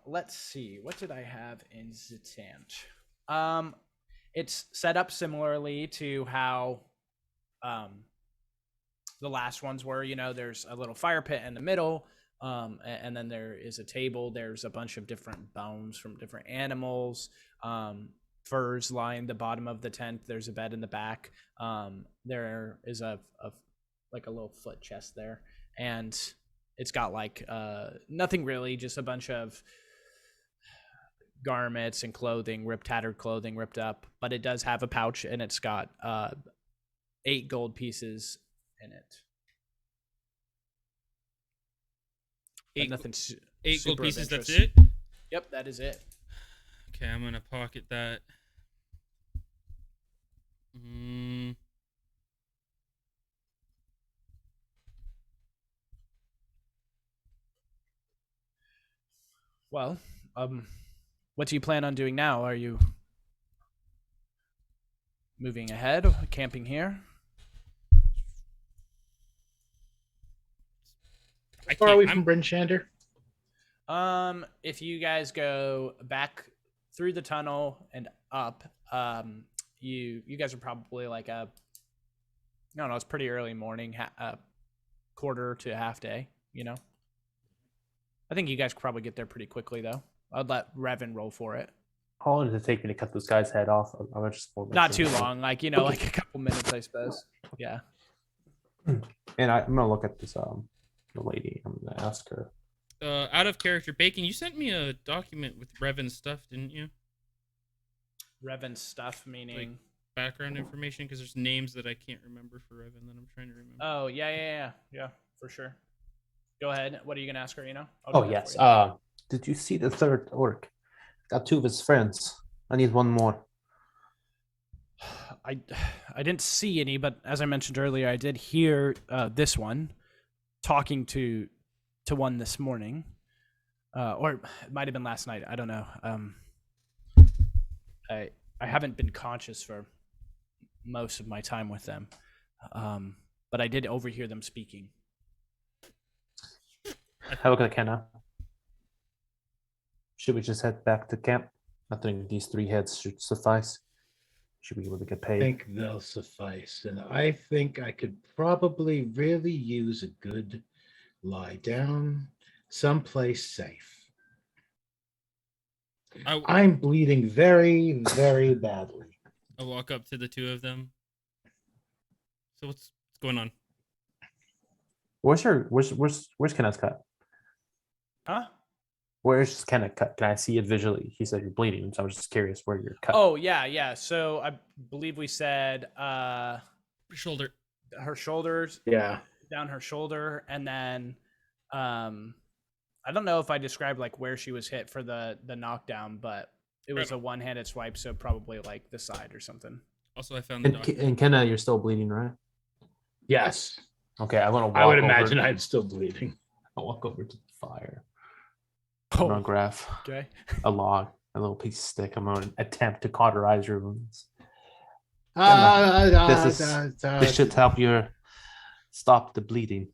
C: Let's see. What did I have in the tent? It's set up similarly to how the last ones were. You know, there's a little fire pit in the middle, and then there is a table. There's a bunch of different bones from different animals. Furs line the bottom of the tent. There's a bed in the back. There is a little foot chest there, and it's got like nothing really, just a bunch of garments and clothing, tattered clothing, ripped up, but it does have a pouch, and it's got 8 gold pieces in it.
B: 8
C: nothing
B: 8 gold pieces, that's
C: it? Yep, that is it.
B: Okay, I'm gonna pocket that.
C: Well, what do you plan on doing now? Are you moving ahead, camping here?
A: How far are we from Bryn Shander?
C: If you guys go back through the tunnel and up, you guys are probably like I don't know, it's pretty early morning, quarter to half day, you know. I think you guys could probably get there pretty quickly, though. I'd let Revan roll for it.
D: How long does it take me to cut this guy's head off? I'm just
C: not too long, like, you know, like a couple minutes, I suppose. Yeah.
D: And I'm gonna look at this the lady. I'm gonna ask her.
B: Out of character, Bacon, you sent me a document with Revan's stuff, didn't you?
C: Revan's stuff, meaning
B: like background information, because there's names that I can't remember for Revan that I'm trying to remember.
C: Oh yeah, for sure. Go ahead. What are you gonna ask her? You know?
D: Oh yes. Did you see the third orc? Got 2 of his friends. I need 1 more.
C: I didn't see any, but as I mentioned earlier, I did hear this one talking to one this morning, or it might have been last night. I don't know. I haven't been conscious for most of my time with them, but I did overhear them speaking.
D: Have a look at Kinna. Should we just head back to camp? I think these 3 heads should suffice. Should be able to get paid.
A: I think they'll suffice, and I think I could probably really use a good lie down someplace safe. I'm bleeding very, very badly.
B: I walk up to the 2 of them. So what's going on?
D: Where's Kinna's cut?
C: Huh?
D: Where's kind of cut? Can I see it visually? He said you're bleeding, so I was just curious where you're cut.
C: Oh yeah. So I believe we said
B: Shoulder.
C: her shoulders,
A: Yeah.
C: down her shoulder, and then I don't know if I described like where she was hit for the knockdown, but it was a one-handed swipe, so probably like the side or something.
B: Also, I found the doctor.
D: And Kinna, you're still bleeding, right?
A: Yes.
D: Okay, I'm gonna walk
A: I would
D: over.
A: imagine I'm still bleeding.
D: I'll walk over to the fire.
C: Oh.
D: I'm gonna grab
C: Okay.
D: a log, a little piece of stick. I'm gonna attempt to cauterize your wounds. This should help you stop the bleeding.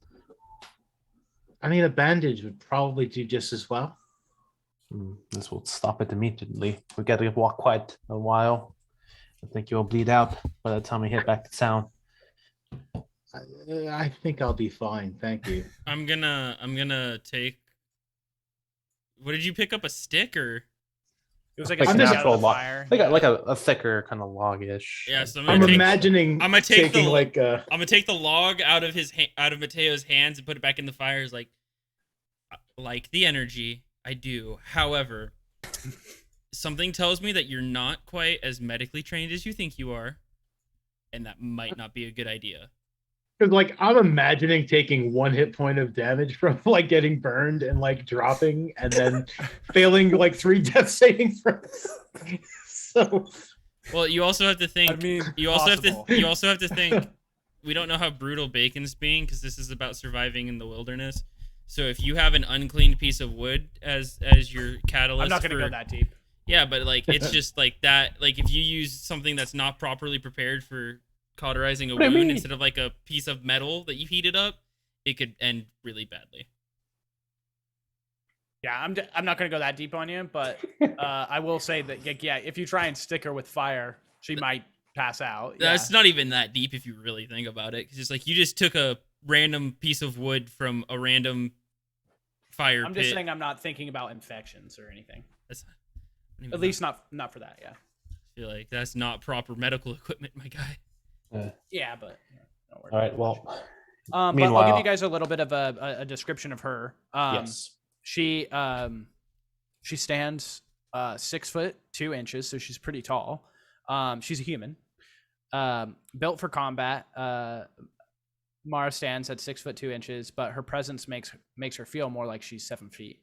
A: I mean, a bandage would probably do just as well.
D: This will stop it immediately. We got to walk quite a while. I think you'll bleed out by the time we hit back to town.
A: I think I'll be fine. Thank you.
B: I'm gonna take. What did you pick up? A stick or?
C: It was like
D: Like
C: a
D: a
C: stick out
D: natural
C: of the
D: log.
C: fire.
D: Like a thicker kind of log-ish.
B: Yeah, so
A: I'm imagining
B: I'm gonna take
A: taking
B: the
A: like
B: I'm gonna take the log out of Mateo's hands and put it back in the fire. It's like the energy I do. However, something tells me that you're not quite as medically trained as you think you are, and that might not be a good idea.
A: because like I'm imagining taking 1 hit point of damage from like getting burned and like dropping and then failing like 3 death saving throws. So
B: Well, you also have to think.
C: I mean,
B: you also
C: possible.
B: You also have to think. We don't know how brutal Bacon's being because this is about surviving in the wilderness. So if you have an uncleaned piece of wood as your catalyst,
C: I'm not gonna go that deep.
B: Yeah, but like it's just like that. Like if you use something that's not properly prepared for cauterizing a wound instead of like a piece of metal that you heated up, it could end really badly.
C: Yeah, I'm not gonna go that deep on you, but I will say that like, yeah, if you try and stick her with fire, she might pass out. Yeah.
B: That's not even that deep if you really think about it. 'Cause it's like you just took a random piece of wood from a random fire
C: I'm
B: pit.
C: just saying I'm not thinking about infections or anything.
B: That's
C: At least not for that. Yeah.
B: I feel like that's not proper medical equipment, my guy.
C: Yeah, but don't worry
D: All right.
C: about it.
D: Well.
C: But I'll
D: meanwhile-
C: give you guys a little bit of a description of her.
D: Yes.
C: She stands 6'2", so she's pretty tall. She's a human. Built for combat. Mara stands at 6'2", but her presence makes her feel more like she's 7 feet.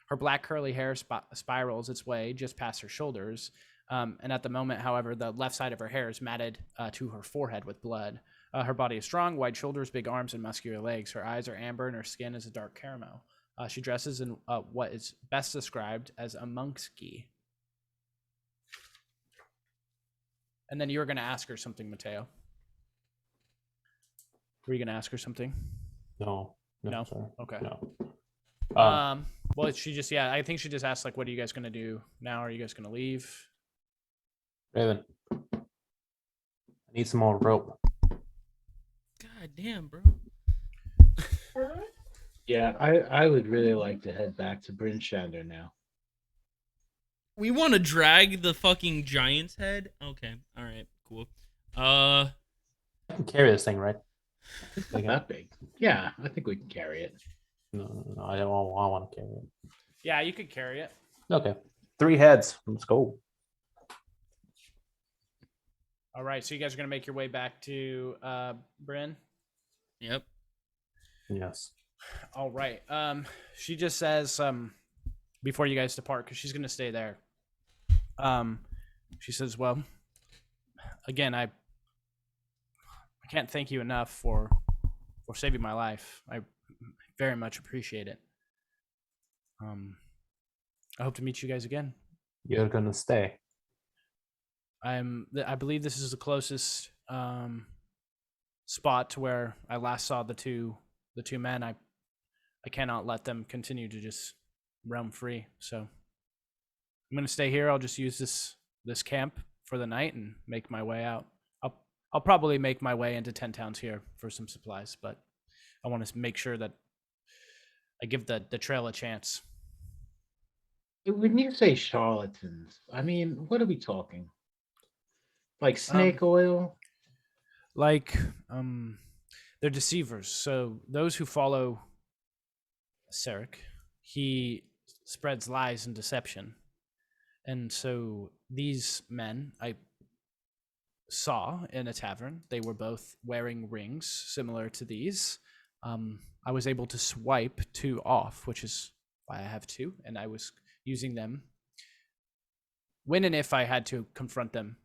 C: Her black curly hair spirals its way just past her shoulders. And at the moment, however, the left side of her hair is matted to her forehead with blood. Her body is strong, wide shoulders, big arms, and muscular legs. Her eyes are amber, and her skin is a dark caramel. She dresses in what is best described as a monk's gi. And then you were going to ask her something, Mateo. Were you going to ask her something?
D: No.
C: No?
D: Sorry.
C: Okay.
D: No.
C: Well, she just, yeah, I think she just asked, like, what are you guys going to do now? Are you guys going to leave?
D: Revan, I need some more rope.
B: God damn, bro.
A: yeah, I would really like to head back to Bryn Shander now.
B: We want to drag the fucking giant's head? Okay. All right. Cool.
D: I can carry this thing, right?
A: Like that big. Yeah, I think we can carry it.
D: No, I don't want to carry it.
C: Yeah, you could carry it.
D: Okay. 3 heads. Let's go.
C: All right, so you guys are going to make your way back to Bryn?
B: Yep.
D: Yes.
C: All right. She just says before you guys depart, because she's going to stay there. She says, well, again, I can't thank you enough for saving my life. I very much appreciate it. I hope to meet you guys again.
D: You're gonna stay.
C: I believe this is the closest spot to where I last saw the two men. I cannot let them continue to just roam free. So I'm gonna stay here. I'll just use this camp for the night and make my way out. I'll probably make my way into 10 towns here for some supplies, but I want to make sure that I give the trail a chance.
A: When you say charlatans, I mean, what are we talking? Like snake oil?
C: Like they're deceivers. So those who follow Sarek, he spreads lies and deception. And so these men I saw in a tavern, they were both wearing rings similar to these. I was able to swipe 2 off, which is why I have 2, and I was using them. When and if I had to confront them,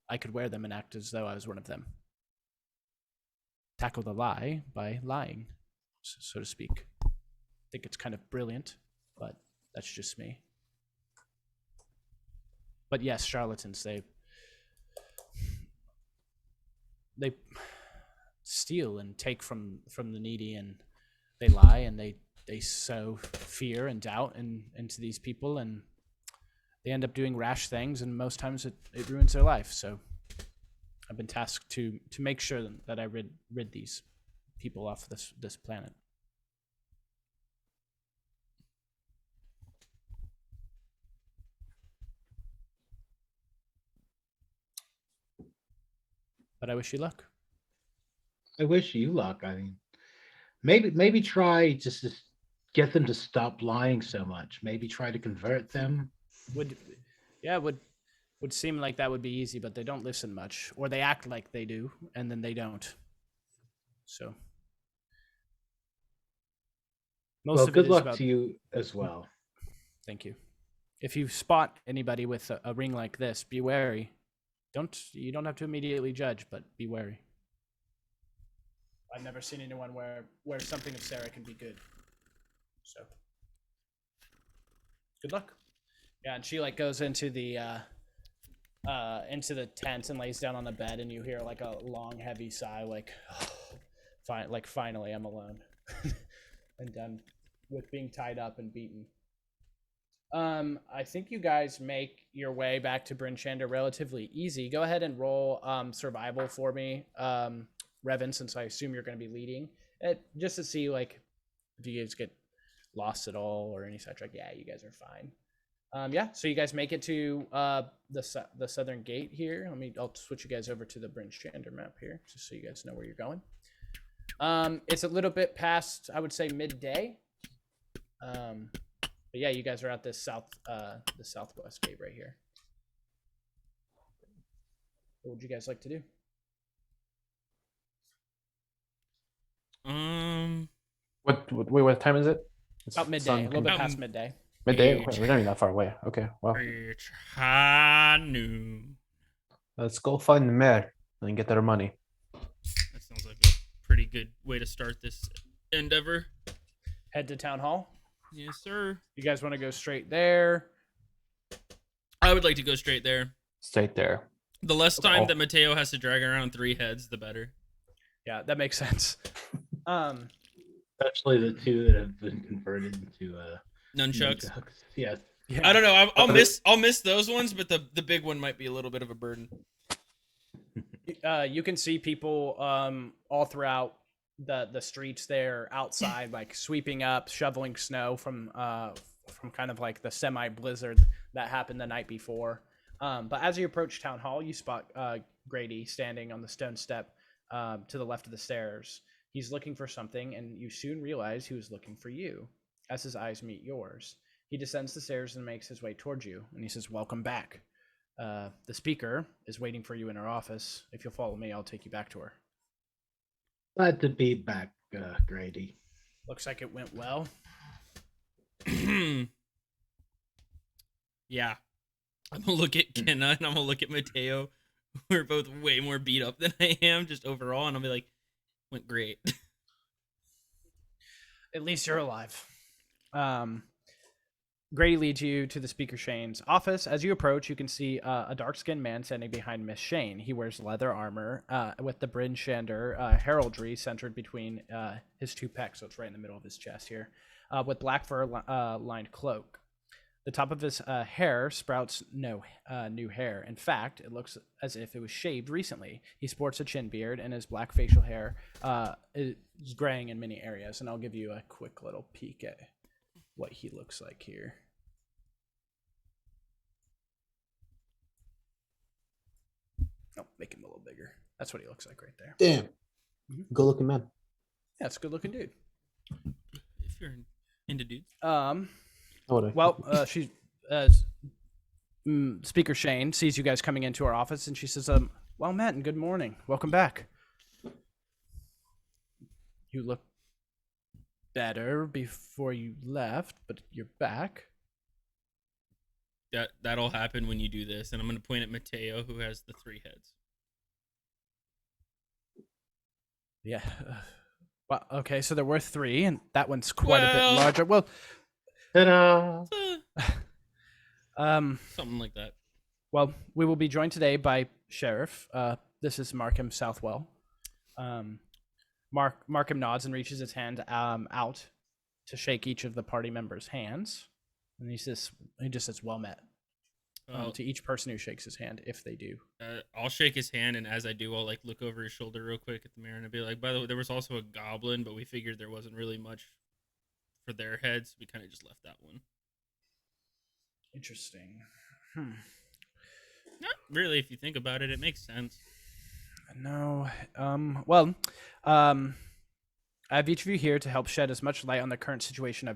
C: I could wear them and act as though I was one of them. Tackle the lie by lying, so to speak. I think it's kind of brilliant, but that's just me. But yes, charlatans, they steal and take from the needy, and they lie, and they sow fear and doubt into these people, and they end up doing rash things, and most times it ruins their life. So I've been tasked to make sure that I rid these people off this planet. But I wish you luck.
A: I wish you luck. I mean, maybe try just to get them to stop lying so much. Maybe try to convert them.
C: Would seem like that would be easy, but they don't listen much, or they act like they do, and then they don't. So,
A: Well, good luck to you as well.
C: Thank you. If you spot anybody with a ring like this, be wary. You don't have to immediately judge, but be wary. I've never seen anyone wear something of Sarah can be good. So, good luck. Yeah, and she like goes into the tent and lays down on the bed, and you hear like a long, heavy sigh, like, finally I'm alone and done with being tied up and beaten. I think you guys make your way back to Bryn Shander relatively easy. Go ahead and roll survival for me, Revan, since I assume you're going to be leading it, just to see like if you guys get lost at all or any such. Like, yeah, you guys are fine. Yeah, so you guys make it to the southern gate here. I'll switch you guys over to the Bryn Shander map here, just so you guys know where you're going. It's a little bit past, I would say, midday. But yeah, you guys are at the southwest gate right here. What would you guys like to do?
D: What time is it?
C: It's about midday, a little bit past midday.
D: Midday? We're not even that far away. Okay, well.
B: It's high noon.
D: Let's go find the mayor and get their money.
B: That sounds like a pretty good way to start this endeavor.
C: Head to town hall.
B: Yes, sir.
C: You guys want to go straight there?
B: I would like to go straight there.
D: Straight there.
B: The less time that Mateo has to drag around 3 heads, the better.
C: Yeah, that makes sense.
A: Especially the 2 that have been converted into
B: nunchucks.
A: Yes.
C: Yeah.
B: I don't know. I'll miss those ones, but the big one might be a little bit of a burden.
C: You can see people all throughout the streets there outside, like sweeping up, shoveling snow from kind of like the semi blizzard that happened the night before. But as you approach town hall, you spot Grady standing on the stone step to the left of the stairs. He's looking for something, and you soon realize he was looking for you. As his eyes meet yours, he descends the stairs and makes his way towards you, and he says, "Welcome back. The speaker is waiting for you in her office. If you'll follow me, I'll take you back to her."
A: Glad to be back, Grady.
C: Looks like it went well.
B: Yeah. I'm gonna look at Kinna and I'm gonna look at Mateo. We're both way more beat up than I am, just overall, and I'll be like, went great.
C: At least you're alive. Grady leads you to the Speaker Shane's office. As you approach, you can see a dark-skinned man standing behind Miss Shane. He wears leather armor with the Bryn Shander heraldry centered between his 2 pecs, so it's right in the middle of his chest here, with black fur lined cloak. The top of his hair sprouts no new hair. In fact, it looks as if it was shaved recently. He sports a chin beard, and his black facial hair is graying in many areas. And I'll give you a quick little peek at what he looks like here. Oh, make him a little bigger. That's what he looks like right there.
D: Damn. Good looking man.
C: Yeah, it's a good looking dude.
B: If you're into dudes.
C: I Well, Speaker Shane sees you guys coming into our office, and she says, well met and good morning. Welcome back. You look better before you left, but you're back.
B: That'll happen when you do this, and I'm going to point at Mateo, who has the 3 heads.
C: Yeah. Well, okay, so there were 3, and that one's quite a bit larger. Well,
A: Ta-da!
B: Something like that.
C: Well, we will be joined today by Sheriff. This is Markham Southwell. Markham nods and reaches his hand out to shake each of the party members' hands, and he just says, "Well met," to each person who shakes his hand, if they do.
B: I'll shake his hand, and as I do, I'll look over his shoulder real quick at the mirror, and I'll be like, "By the way, there was also a goblin, but we figured there wasn't really much for their heads. We kind of just left that one."
C: Interesting.
B: Not really, if you think about it. It makes sense.
C: No. Well, I have each of you here to help shed as much light on the current situation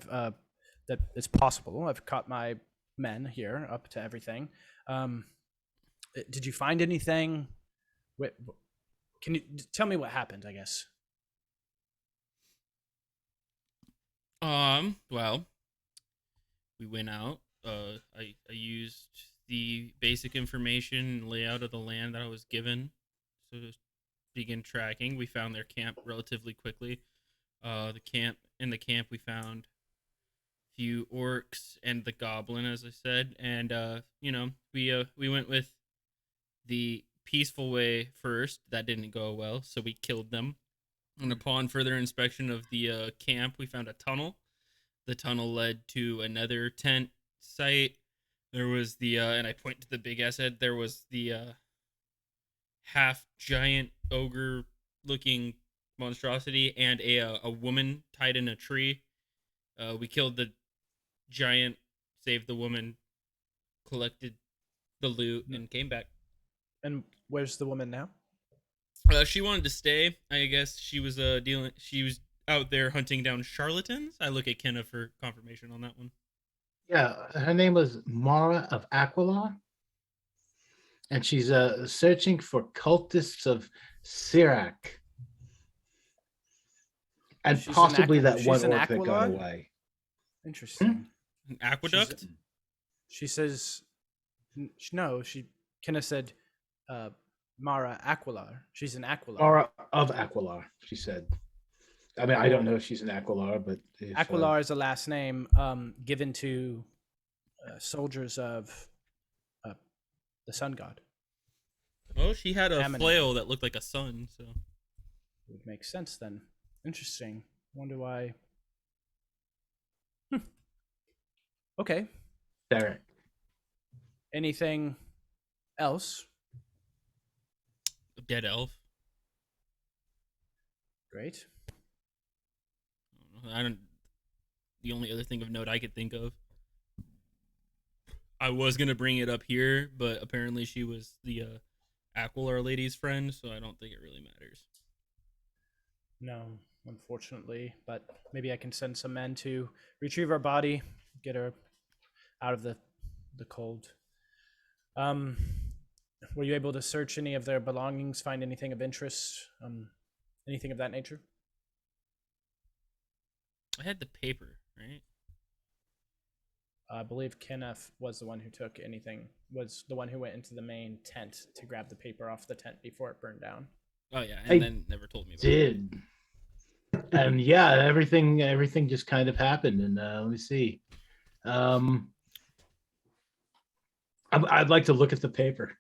C: that is possible. I've caught my men here up to everything. Did you find anything? Can you tell me what happened, I guess?
B: Well, we went out. I used the basic information and layout of the land that I was given to begin tracking. We found their camp relatively quickly. In the camp we found a few orcs and the goblin, as I said, and we went with the peaceful way first. That didn't go well, so we killed them. And upon further inspection of the camp, we found a tunnel. The tunnel led to another tent site. There was and I point to the big ass head. There was the half giant ogre looking monstrosity and a woman tied in a tree. We killed the giant, saved the woman, collected the loot, and came back.
C: And where's the woman now?
B: She wanted to stay. I guess she was She was out there hunting down charlatans. I look at Kinna for confirmation on that one.
A: Yeah, her name was Mara of Aquilar, and she's searching for cultists of Sirac, and
C: She's
A: possibly that
C: she's
A: one
C: an
A: orc that got
C: Aquilar?
A: away.
C: Interesting.
B: An aqueduct?
C: She says, no, Kinna said, Mara Aquilar. She's an Aquilar.
A: Mara of Aquilar, she said. I mean, I don't know if she's an Aquilar, but
C: Aquilar is a last name given to soldiers of the sun god.
B: Oh, she had a
C: Ammon.
B: flail that looked like a sun, so
C: It would make sense then. Interesting. Wonder why. Okay.
A: Derek.
C: Anything else?
B: a dead elf.
C: Great.
B: I don't. The only other thing of note I could think of. I was gonna bring it up here, but apparently she was the Aquilar lady's friend, so I don't think it really matters.
C: No, unfortunately, but maybe I can send some men to retrieve our body, get her out of the cold. Were you able to search any of their belongings, find anything of interest, anything of that nature?
B: I had the paper, right?
C: I believe Kinna was the one who took anything, was the one who went into the main tent to grab the paper off the tent before it burned down.
B: Oh yeah, and then never told me about
A: Did. And yeah, everything just kind of happened. And let me see. I'd like to look at the paper.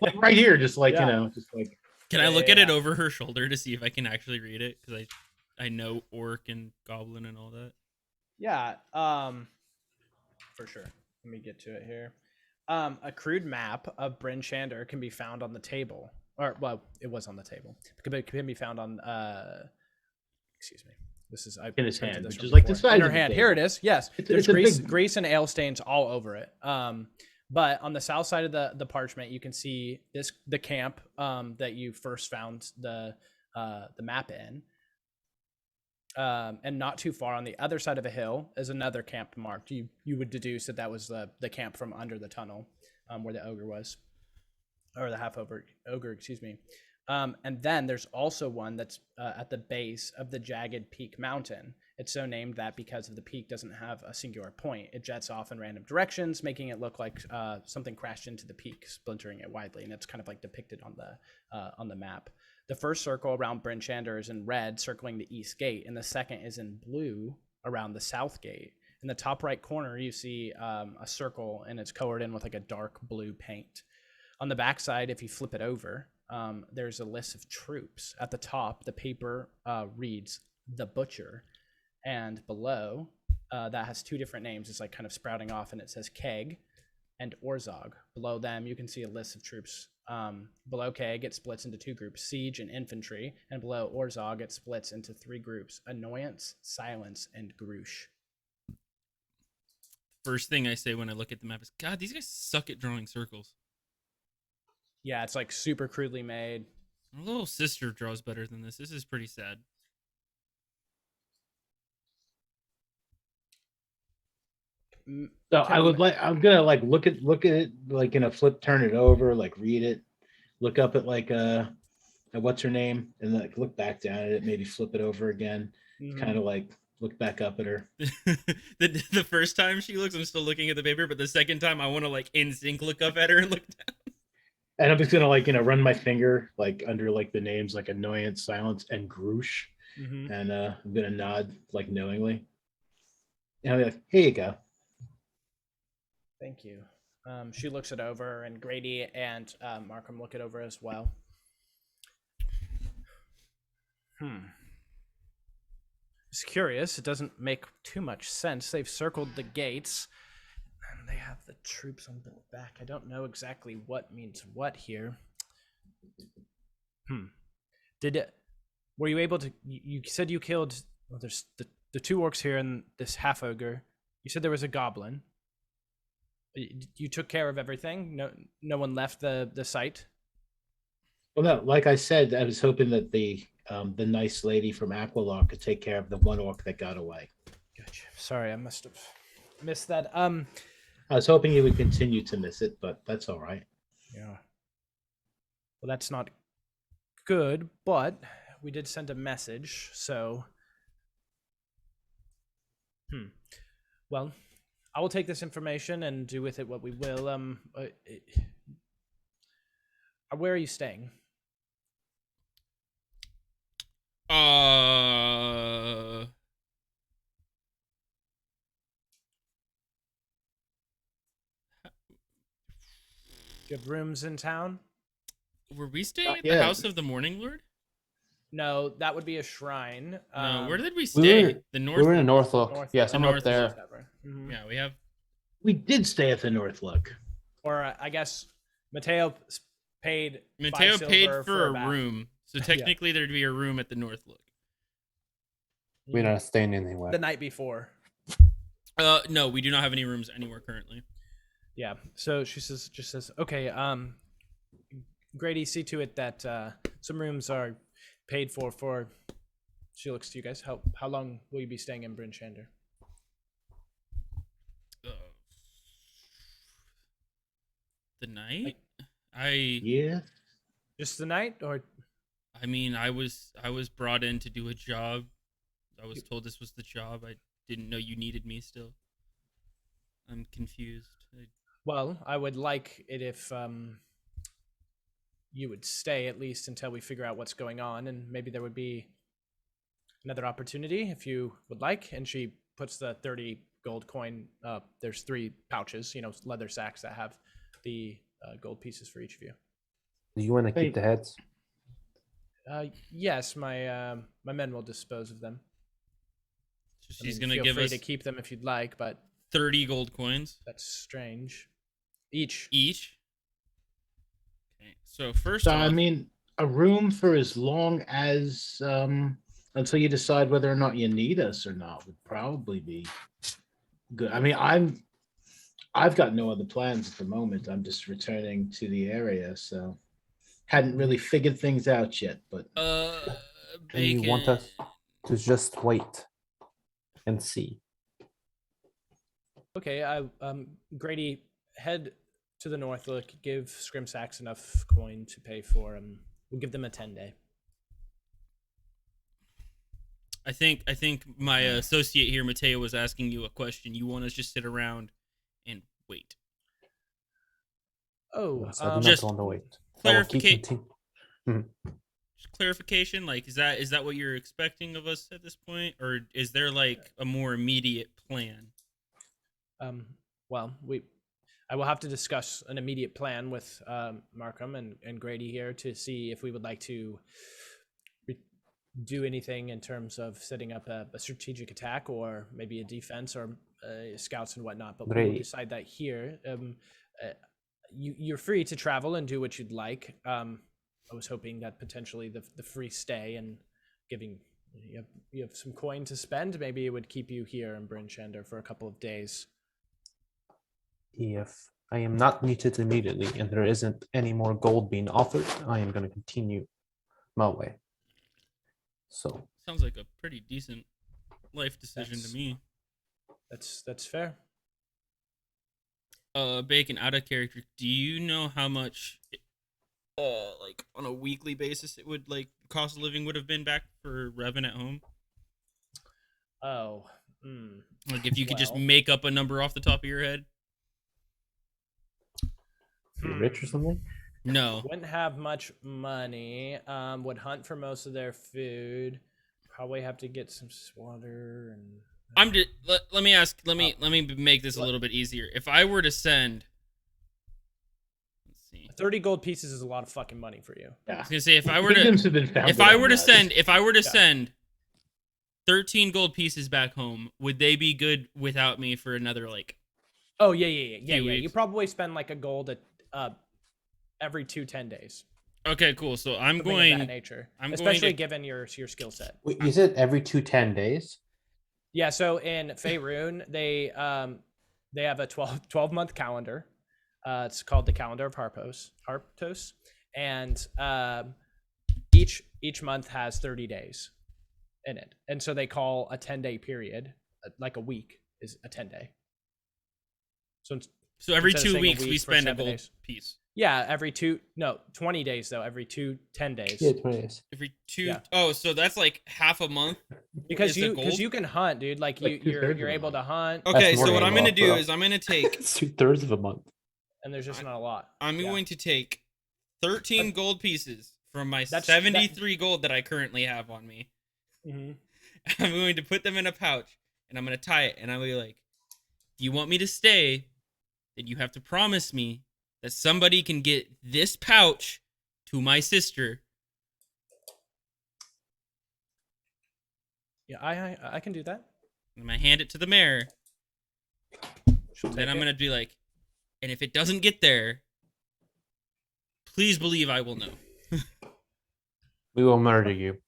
A: Like right here, just like,
C: Yeah.
A: just like.
B: Can I look at it over her shoulder to see if I can actually read it? Because I know orc and goblin and all that.
C: Yeah, for sure. Let me get to it here. A crude map of Bryn Shander can be found on the table. Or, well, it was on the table. It can be found on, excuse me. This is
A: In his hand,
C: this
A: which
C: from
A: is like the
C: before.
A: size
C: In her
A: of the
C: hand.
A: table.
C: Here it is. Yes. There's
A: a
C: grease,
A: big-
C: grease and ale stains all over it. But on the south side of the parchment, you can see the camp that you first found the map in. and not too far on the other side of a hill is another camp marked. You would deduce that that was the camp from under the tunnel, where the ogre was, or the half ogre, excuse me. And then there's also one that's at the base of the jagged peak mountain. It's so named that because of the peak doesn't have a singular point. It jets off in random directions, making it look like something crashed into the peak, splintering it widely. And it's kind of like depicted on the map. The first circle around Bryn Shander is in red, circling the east gate, and the second is in blue around the south gate. In the top right corner, you see a circle, and it's colored in with like a dark blue paint. On the backside, if you flip it over, there's a list of troops. At the top, the paper reads "The Butcher," and below, that has two different names. It's like kind of sprouting off, and it says Keg and Orzog. Below them, you can see a list of troops. Below Keg, it splits into two groups: Siege and Infantry, and below Orzog, it splits into three groups: Annoyance, Silence, and Grush.
B: First thing I say when I look at the map is, God, these guys suck at drawing circles.
C: Yeah, it's like super crudely made.
B: My little sister draws better than this. This is pretty sad.
A: So I'm gonna like look at it like in a flip, turn it over, like read it, look up at like at what's her name, and like look back down at it, maybe flip it over again, kind of like look back up at her.
B: the first time she looks, I'm still looking at the paper, but the second time I want to like in sync look up at her and look down.
A: And I'm just gonna like run my finger like under like the names like Annoyance, Silence, and Grush, and I'm gonna nod like knowingly, and I'll be like, "Here you go."
C: Thank you. She looks it over, and Grady and Markham look it over as well. It's curious. It doesn't make too much sense. They've circled the gates, and they have the troops on the back. I don't know exactly what means what here. Were you able to? You said you killed. Well, there's the two orcs here and this half ogre. You said there was a goblin. You took care of everything. No one left the site.
A: Well, no, like I said, I was hoping that the nice lady from Aqualock could take care of the one orc that got away.
C: Gotcha. Sorry, I must have missed that.
A: I was hoping you would continue to miss it, but that's all right.
C: Yeah. Well, that's not good, but we did send a message, so. Well, I will take this information and do with it what we will. Where are you staying?
B: Do
C: you have rooms in town?
B: Were we staying at the House of the Morning Lord?
C: No, that would be a shrine.
B: No, where did we stay? The North.
D: We were in the Northlook. Yes, I'm up there.
B: Yeah,
A: we did stay at the Northlook.
C: Or I guess Mateo paid.
B: Mateo paid for a room, so technically there'd be a room at the Northlook.
D: We're not staying anywhere.
C: The night before.
B: No, we do not have any rooms anywhere currently.
C: Yeah. So she says, okay, Grady, see to it that some rooms are paid for. She looks to you guys. How long will you be staying in Bryn Shander?
B: The night?
C: Just the night, or?
B: I mean, I was brought in to do a job. I was told this was the job. I didn't know you needed me still. I'm confused.
C: Well, I would like it if you would stay at least until we figure out what's going on, and maybe there would be another opportunity if you would like. And she puts the 30 gold coin up. There's 3 pouches, leather sacks that have the gold pieces for each of you.
D: Do you want to keep the heads?
C: Yes, my men will dispose of them.
B: So she's gonna give us
C: to keep them if you'd like, but
B: 30 gold coins.
C: That's strange. Each.
B: Okay. So first off,
A: I mean, a room for as long as until you decide whether or not you need us or not would probably be good. I mean, I've got no other plans at the moment. I'm just returning to the area, so hadn't really figured things out yet. But
D: you want us? to just wait and see.
C: Okay, Grady, head to the north. Look, give Scrimsax enough coin to pay for. We'll give them a 10-day.
B: I think my associate here, Mateo, was asking you a question. You want us just sit around and wait?
C: Oh,
D: Yes, I do
B: just
D: not want to wait. I will keep
B: clarification. Like, is that what you're expecting of us at this point, or is there like a more immediate plan?
C: Well, I will have to discuss an immediate plan with Markham and Grady here to see if we would like to do anything in terms of setting up a strategic attack or maybe a defense or scouts and whatnot. But we will decide that here. You're free to travel and do what you'd like. I was hoping that potentially the free stay and giving you have some coin to spend, maybe it would keep you here in Bryn Shander for a couple of days.
D: If I am not needed immediately and there isn't any more gold being offered, I am going to continue my way. So
B: sounds like a pretty decent life decision to me.
C: That's fair.
B: Bacon, out of character, do you know how much like on a weekly basis it would like cost of living would have been back for Revan at home? Like if you could just make up a number off the top of your head.
D: You're rich or something?
B: No.
C: Wouldn't have much money. Would hunt for most of their food. Probably have to get some water and.
B: Let me make this a little bit easier. If I were to send, let's see,
C: 30 gold pieces is a lot of fucking money for you.
A: Yeah.
B: I was gonna say if I were to send 13 gold pieces back home, would they be good without me for another like?
C: Oh yeah.
B: weeks?
C: You probably spend like a gold at every 10 days.
B: Okay, cool. So I'm
C: Something
B: going.
C: of that nature,
B: I'm
C: especially
B: going to,
C: given your skill set.
D: Wait, you said every 10 days?
C: Yeah. So in Faerun, they have a 12-month calendar. It's called the Calendar of Harptos, and each month has 30 days in it, and so they call a 10-day period like a week is a 10-day. So
B: every
C: instead of
B: 2
C: saying a
B: weeks
C: week
B: we
C: for
B: spend a
C: 7
B: gold
C: days.
B: piece.
C: Yeah, 20 days though. Every 10 days.
D: Yeah, 20 days.
B: Every two.
C: Yeah.
B: Oh, so that's like half a month.
C: Because
B: is the gold?
C: you can hunt, dude. Like
A: Like
C: you're
A: two-thirds of a
C: able to
A: month.
C: hunt.
B: Okay,
D: That's more
B: so what
D: than
B: I'm
D: a
B: gonna
D: lot,
B: do
D: bro.
B: is I'm gonna take.
D: It's 2/3 of a month.
C: And there's just not a lot.
B: I'm
C: Yeah.
B: going to take 13 gold pieces from my
C: That's-
B: 73 gold that I currently have on me.
C: Mm-hmm.
B: I'm going to put them in a pouch and I'm going to tie it. And I'll be like, if you want me to stay, then you have to promise me that somebody can get this pouch to my sister.
C: Yeah, I can do that.
B: I'm going to hand it to the mayor.
C: She'll
B: Then
C: take
B: I'm
C: it.
B: going to be like, and if it doesn't get there, please believe I will know.
D: We will murder you.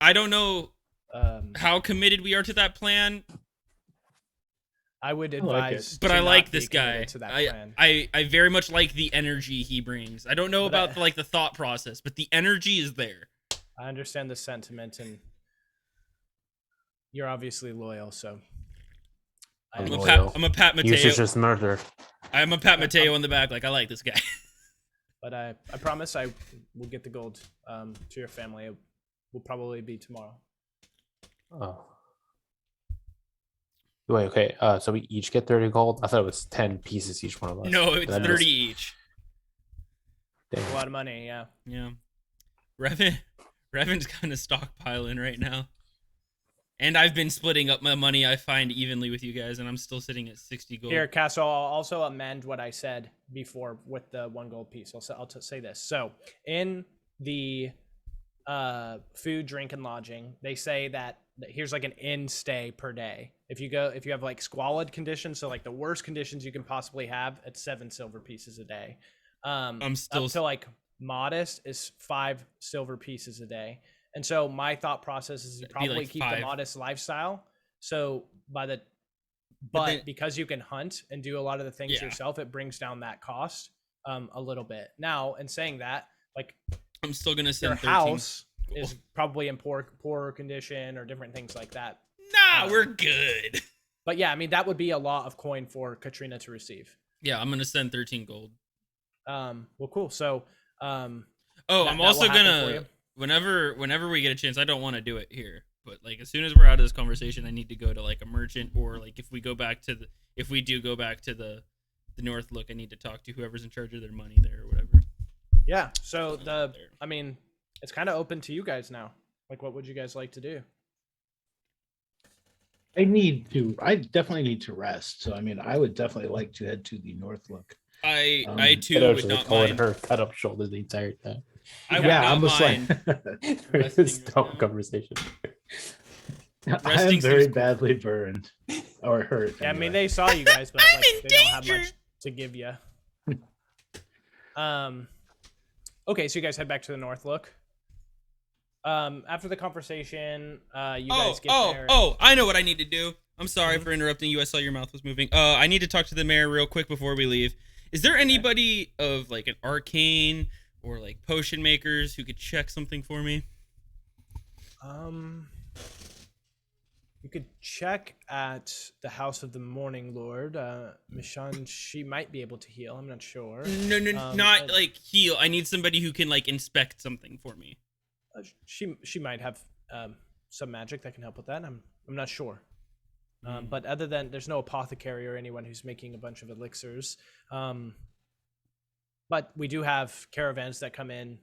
B: I don't know
C: Um,
B: how committed we are to that plan,
C: I would
A: I like
C: advise.
B: but
C: to
B: I
C: not
B: like
C: be
B: this guy.
C: committed to that plan.
B: I very much like the energy he brings. I don't know
C: But
B: about like the thought process, but the energy is there.
C: I understand the sentiment, and you're obviously loyal, so. I
D: I'm
B: I'm a
D: loyal.
B: pat, I'm a pat
D: You should
B: Mateo.
D: just murder.
B: I'm a pat Mateo on the back. Like I like this guy.
C: But I promise I will get the gold to your family. It will probably be tomorrow.
D: Oh. Wait, okay. So we each get 30 gold? I thought it was 10 pieces each one of us.
B: No, it's
D: That
B: 30
D: is-
B: each.
C: A lot of money, yeah.
B: Yeah. Revan's kind of stockpiling right now. And I've been splitting up my money I find evenly with you guys, and I'm still sitting at 60 gold.
C: Here, Castle, I'll also amend what I said before with the 1 gold piece. I'll say this. So in the food, drink, and lodging, they say that here's like an in stay per day. If you have like squalid conditions, so like the worst conditions you can possibly have, it's 7 silver pieces a day.
B: I'm still
C: up to like modest is 5 silver pieces a day. And so my thought process is you
B: That'd be
C: probably
B: like
C: keep
B: 5.
C: the modest lifestyle. So
B: But
C: but because you can hunt and do a lot of the things
B: Yeah.
C: yourself, it brings down that cost a little bit. Now, in saying that, like
B: I'm still gonna
C: your
B: send 13.
C: house, is probably in poorer condition or different things like that.
B: Nah, we're good.
C: But yeah, I mean that would be a lot of coin for Katrina to receive.
B: Yeah, I'm gonna send 13 gold.
C: Well, cool. So,
B: I'm
C: that
B: also
C: will happen for
B: gonna
C: you.
B: whenever we get a chance. I don't want to do it here, but like as soon as we're out of this conversation, I need to go to like a merchant, or like if we do go back to the North Look, I need to talk to whoever's in charge of their money there or whatever.
C: Yeah. So I mean, it's kind of open to you guys now. Like, what would you guys like to do?
A: I definitely need to rest. So I mean, I would definitely like to head to the North Look.
B: I too
D: Kiddo
B: would
D: just
B: not
D: calling
B: mind.
D: her cut up shoulder the entire time.
B: I would
A: Yeah,
B: not
A: I'm just
B: mind.
A: like,
B: resting
D: This
B: right
D: dumb
B: now.
D: conversation.
A: I am
B: Resting
A: very
B: seems cool.
A: badly burned or hurt.
C: Yeah, I mean
A: anyway.
C: they saw you guys, but
B: I'm
C: like,
B: in
C: they don't have
B: danger.
C: much to give you. Okay, so you guys head back to the North Look. After the conversation, you guys get there.
B: I know what I need to do. I'm sorry for interrupting you. I saw your mouth was moving. I need to talk to the mayor real quick before we leave. Is there anybody of like an arcane or like potion makers who could check something for me?
C: You could check at the House of the Morning Lord. Michonne, she might be able to heal. I'm not sure.
B: No, not
C: and-
B: like heal. I need somebody who can like inspect something for me.
C: She might have some magic that can help with that. I'm not sure. But other than there's no apothecary or anyone who's making a bunch of elixirs. But we do have caravans that come in,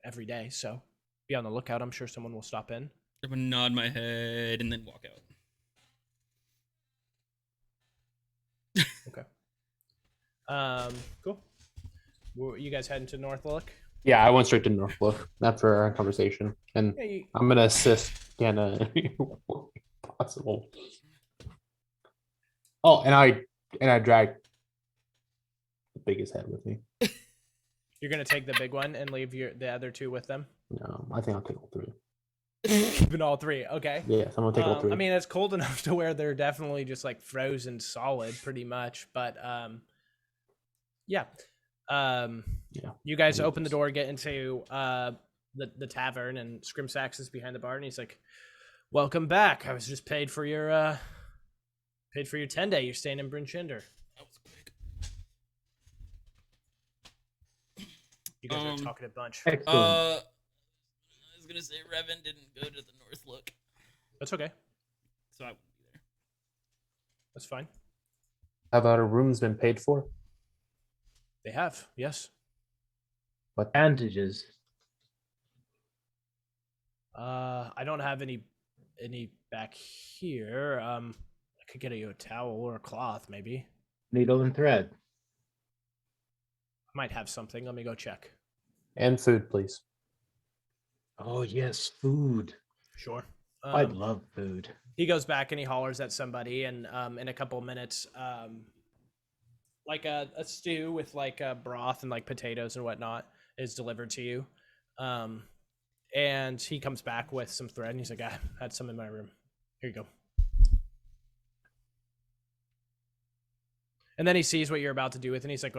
C: every day. So be on the lookout. I'm sure someone will stop in.
B: I'm gonna nod my head and then walk out.
C: Okay. Cool. You guys heading to North Look?
D: Yeah, I went straight to Northbrook after our conversation, and
C: Yeah,
D: I'm gonna assist Kinna if possible. Oh, and I dragged the biggest head with me.
C: You're gonna take the big one and leave the other two with them.
D: No, I think I'll take all three.
C: Keeping all three, okay.
D: Yes, I'm gonna take all three.
C: I mean, it's cold enough to where they're definitely just like frozen solid, pretty much. But yeah.
D: Yeah.
C: You guys open the door, get into the tavern, and Scrimsax is behind the bar, and he's like, "Welcome back. I was just paid for your 10-day. You're staying in Brynchinder."
B: That was quick.
C: You guys are talking a bunch.
A: Excellent.
B: I was gonna say Revan didn't go to the North Look,
C: That's okay.
B: so I wouldn't be there.
C: That's fine.
D: Have our rooms been paid for?
C: They have, yes.
D: What?
A: Bandages.
C: I don't have any back here. I could get you a towel or a cloth, maybe.
A: Needle and thread.
C: I might have something. Let me go check.
D: And food, please.
A: Oh yes, food.
C: Sure.
A: I love food.
C: He goes back and he hollers at somebody, and in a couple of minutes, like a stew with like a broth and like potatoes and whatnot is delivered to you. And he comes back with some thread, and he's like, "I had some in my room. Here you go." And then he sees what you're about to do with it, and he's like,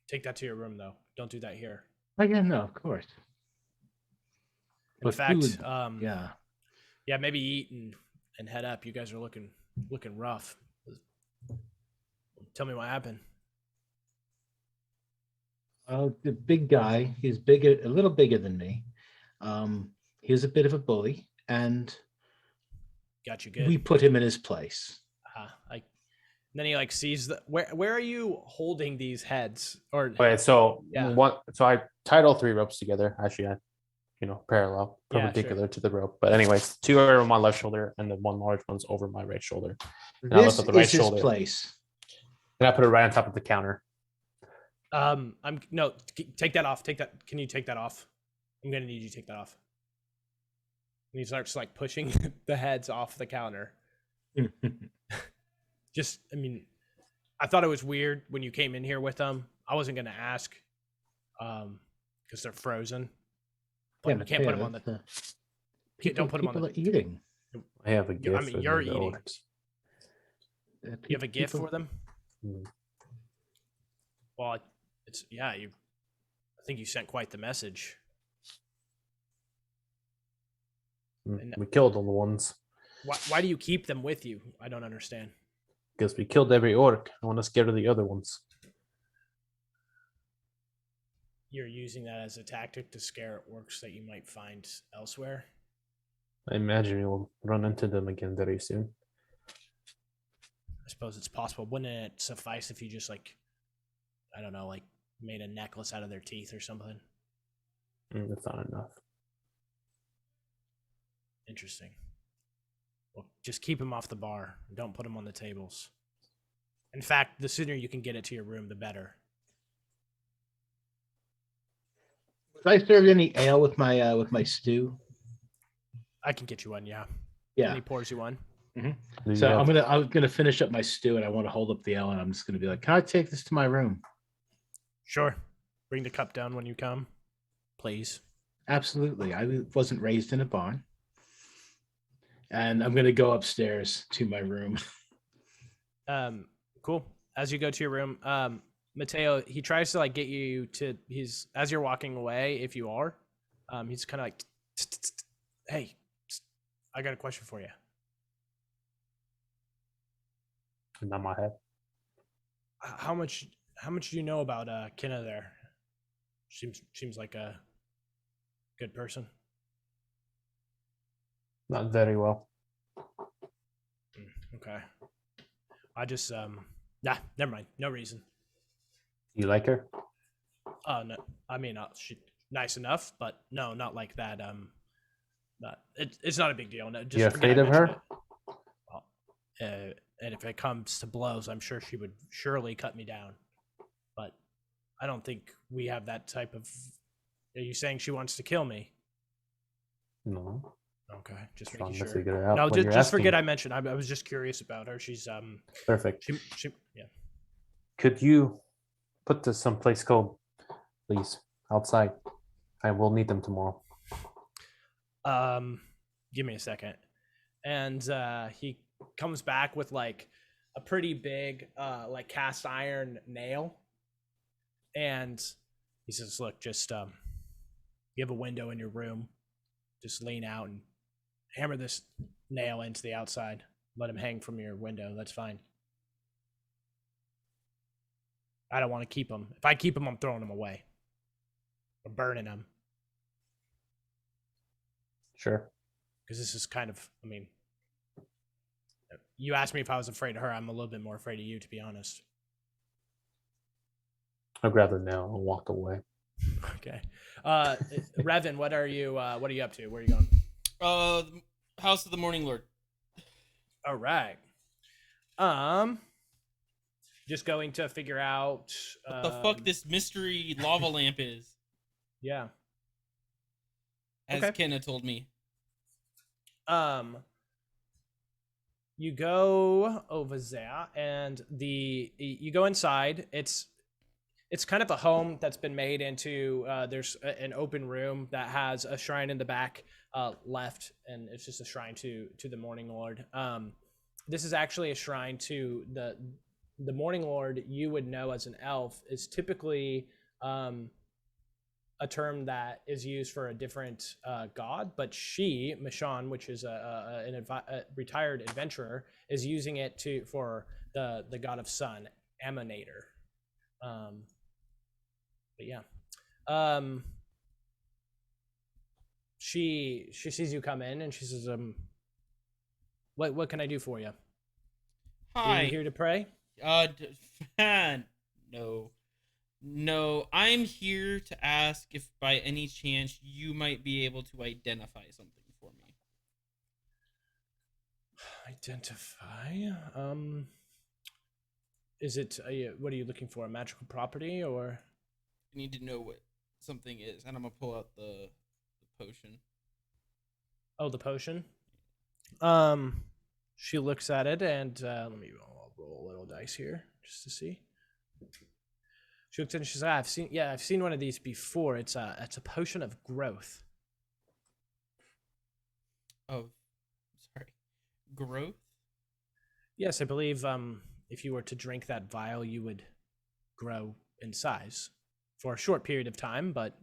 C: take that to your room, though. Don't do that here.
A: Oh yeah, no, of course.
C: In
A: But
C: fact,
A: food, yeah.
C: maybe eat and head up. You guys are looking rough. Tell me what happened.
A: The big guy, he's bigger, a little bigger than me. He's a bit of a bully, and
C: Got you good.
A: we put him in his place.
C: Then he like sees the where are you holding these heads? Or
D: Okay, so
C: Yeah.
D: so I tied all three ropes together. Actually, parallel,
C: Yeah,
D: perpendicular to the rope. But anyways, two are on my left shoulder, and the one large one's over my right shoulder. And I
A: This
D: lift up the right
A: is his
D: shoulder,
A: place.
D: and I put it right on top of the counter.
C: take that off. Take that. Can you take that off? I'm gonna need you to take that off. And he starts like pushing the heads off the counter. I thought it was weird when you came in here with them. I wasn't gonna ask, because they're frozen. But you can't put them on the. Don't put them on
A: People
C: the.
A: are eating.
D: I have a gift.
C: mean,
D: for
C: you're
D: the
C: eating.
D: orcs.
C: You have a gift for them?
D: Hmm.
C: Well, I think you sent quite the message. And-
D: We killed all the ones
C: Why do you keep them with you? I don't understand.
D: because we killed every orc. I want to scare the other ones.
C: You're using that as a tactic to scare orcs that you might find elsewhere.
D: I imagine you'll run into them again very soon.
C: I suppose it's possible. Wouldn't it suffice if you just like, I don't know, like made a necklace out of their teeth or something?
D: That's not enough.
C: Interesting. Well, just keep them off the bar. Don't put them on the tables. In fact, the sooner you can get it to your room, the better.
A: Did I serve any ale with my stew?
C: I can get you one, yeah.
A: Yeah.
C: And he pours you one.
A: So I'm gonna finish up my stew, and I want to hold up the ale, and I'm just gonna be like, "Can I take this to my room?"
C: Sure. Bring the cup down when you come, please.
A: Absolutely. I wasn't raised in a barn, and I'm gonna go upstairs to my room.
C: Cool. As you go to your room, Mateo, he tries to like get you to as you're walking away, if you are, he's kind of like, hey, I got a question for you.
D: Not my head.
C: How much do you know about Kinna there? Seems like a good person.
D: Not very well.
C: Okay. I just never mind. No reason.
D: You like her?
C: No. I mean, she nice enough, but no, not like that. It's not a big deal. No, just
D: You afraid of her?
C: Well, and if it comes to blows, I'm sure she would surely cut me down. But I don't think we have that type of. Are you saying she wants to kill me?
D: No.
C: Okay, just
D: Trying
C: making
D: to
C: sure.
D: figure it out
C: No,
D: when you're
C: just forget
D: asking.
C: I mentioned. I was just curious about her. She's
D: Perfect.
C: she yeah.
D: Could you put this someplace cold, please, outside? I will need them tomorrow.
C: Give me a second. And he comes back with like a pretty big like cast iron nail. And he says, look, just you have a window in your room. Just lean out and hammer this nail into the outside. Let him hang from your window. That's fine. I don't want to keep him. If I keep him, I'm throwing him away. Or burning him.
D: Sure.
C: Because this is kind of, I mean, you asked me if I was afraid of her. I'm a little bit more afraid of you, to be honest.
D: I'd rather now and walk away.
C: Okay. Revan, what are you up to? Where are you going?
B: House of the Morning Lord.
C: All right. Just going to figure out
B: What the fuck this mystery lava lamp is.
C: Yeah.
B: As
C: Okay.
B: Kinna told me.
C: You go over there and you go inside. It's kind of a home that's been made into there's an open room that has a shrine in the back left, and it's just a shrine to the Morning Lord. This is actually a shrine to the Morning Lord. You would know as an elf is typically a term that is used for a different god, but she, Michonne, which is a retired adventurer, is using it for the god of sun, Emanator. But yeah, she sees you come in and she says, what can I do for you?
B: Hi.
C: Are you here to pray?
B: No, I'm here to ask if by any chance you might be able to identify something for me.
C: Identify? Is it, what are you looking for? A magical property or?
B: I need to know what something is, and I'm gonna pull out the potion.
C: Oh, the potion? She looks at it and, I'll roll a little dice here just to see. She looks at it and she's like, I've seen one of these before. It's a potion of growth.
B: Growth?
C: Yes, I believe if you were to drink that vial, you would grow in size for a short period of time, but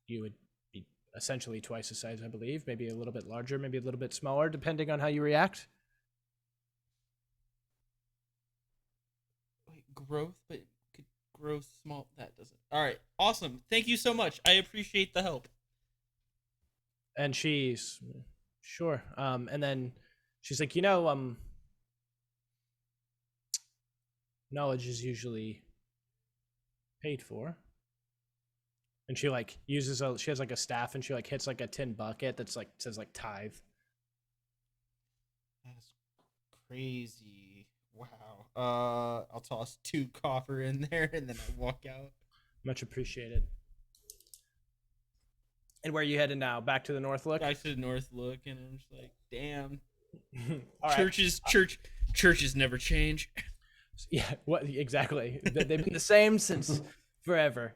C: you would be essentially twice the size, I believe. Maybe a little bit larger, maybe a little bit smaller, depending on how you react.
B: Wait, growth, but could grow small. That doesn't. All right, awesome. Thank you so much. I appreciate the help.
C: And she's sure. And then she's like, knowledge is usually paid for. And she like uses she has like a staff and she like hits like a tin bucket that's like says like tithe.
B: That's crazy. Wow. I'll toss 2 copper in there and then I walk out.
C: Much appreciated. And where are you headed now? Back to the North Look?
B: Back to the North Look, and I'm just like, damn.
C: All right.
B: Churches never change.
C: Yeah, what exactly? They've been the same since forever.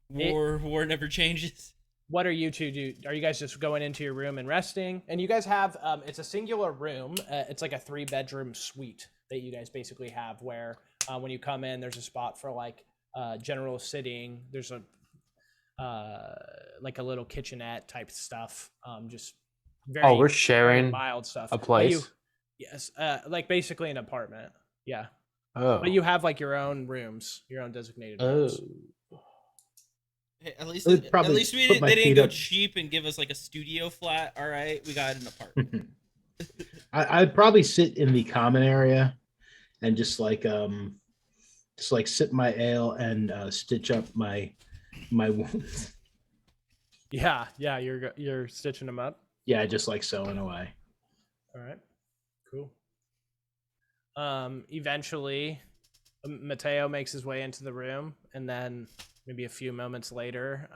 B: War never changes.
C: What are you two do? Are you guys just going into your room and resting? And you guys have it's a singular room. It's like a 3-bedroom suite that you guys basically have where when you come in, there's a spot for like general sitting. There's a like a little kitchenette type stuff. Just very
D: We're sharing
C: mild stuff.
D: a place.
C: Yes, like basically an apartment. Yeah.
D: Oh.
C: But you have like your own rooms, your own designated rooms.
B: Hey, at least
A: I'd probably
B: they
A: put my
B: didn't
A: feet
B: go
A: up.
B: cheap and give us like a studio flat. All right, we got an apartment.
A: I'd probably sit in the common area and just like sip my ale and stitch up my wounds.
C: Yeah, you're stitching them up.
A: Yeah, just like sewing away.
C: All right, cool. Eventually, Mateo makes his way into the room, and then maybe a few moments later,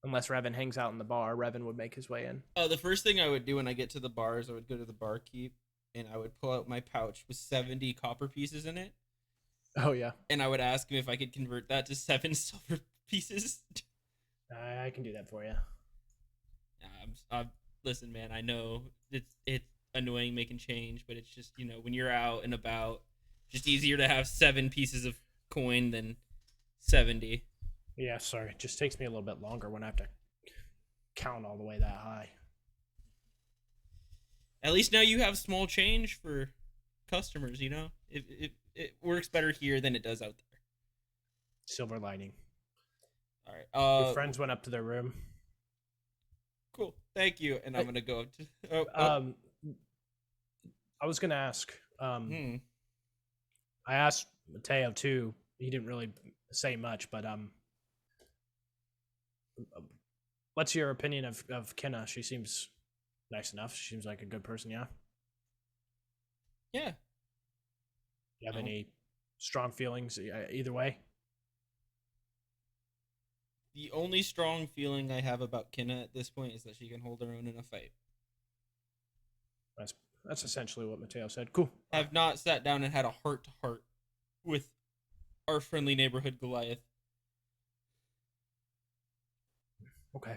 C: unless Revan hangs out in the bar, Revan would make his way in.
B: Oh, the first thing I would do when I get to the bar is I would go to the barkeep and I would pull out my pouch with 70 copper pieces in it.
C: Oh yeah,
B: And I would ask him if I could convert that to 7 silver pieces.
C: I can do that for you.
B: Listen, man, I know it's annoying making change, but it's just, when you're out and about, just easier to have 7 pieces of coin than 70.
C: Yeah, sorry, it just takes me a little bit longer when I have to count all the way that high.
B: At least now you have small change for customers, It works better here than it does out there.
C: Silver lining.
B: All right.
C: Your friends went up to their room.
B: Cool. Thank you. And I'm going to go up to...
C: I was going to ask. I asked Mateo too. He didn't really say much, but what's your opinion of Kinna? She seems nice enough. She seems like a good person, yeah?
B: Yeah.
C: You have any strong feelings either way?
B: The only strong feeling I have about Kinna at this point is that she can hold her own in a fight.
C: That's essentially what Mateo said. Cool.
B: I've not sat down and had a heart-to-heart with our friendly neighborhood Goliath.
C: Okay.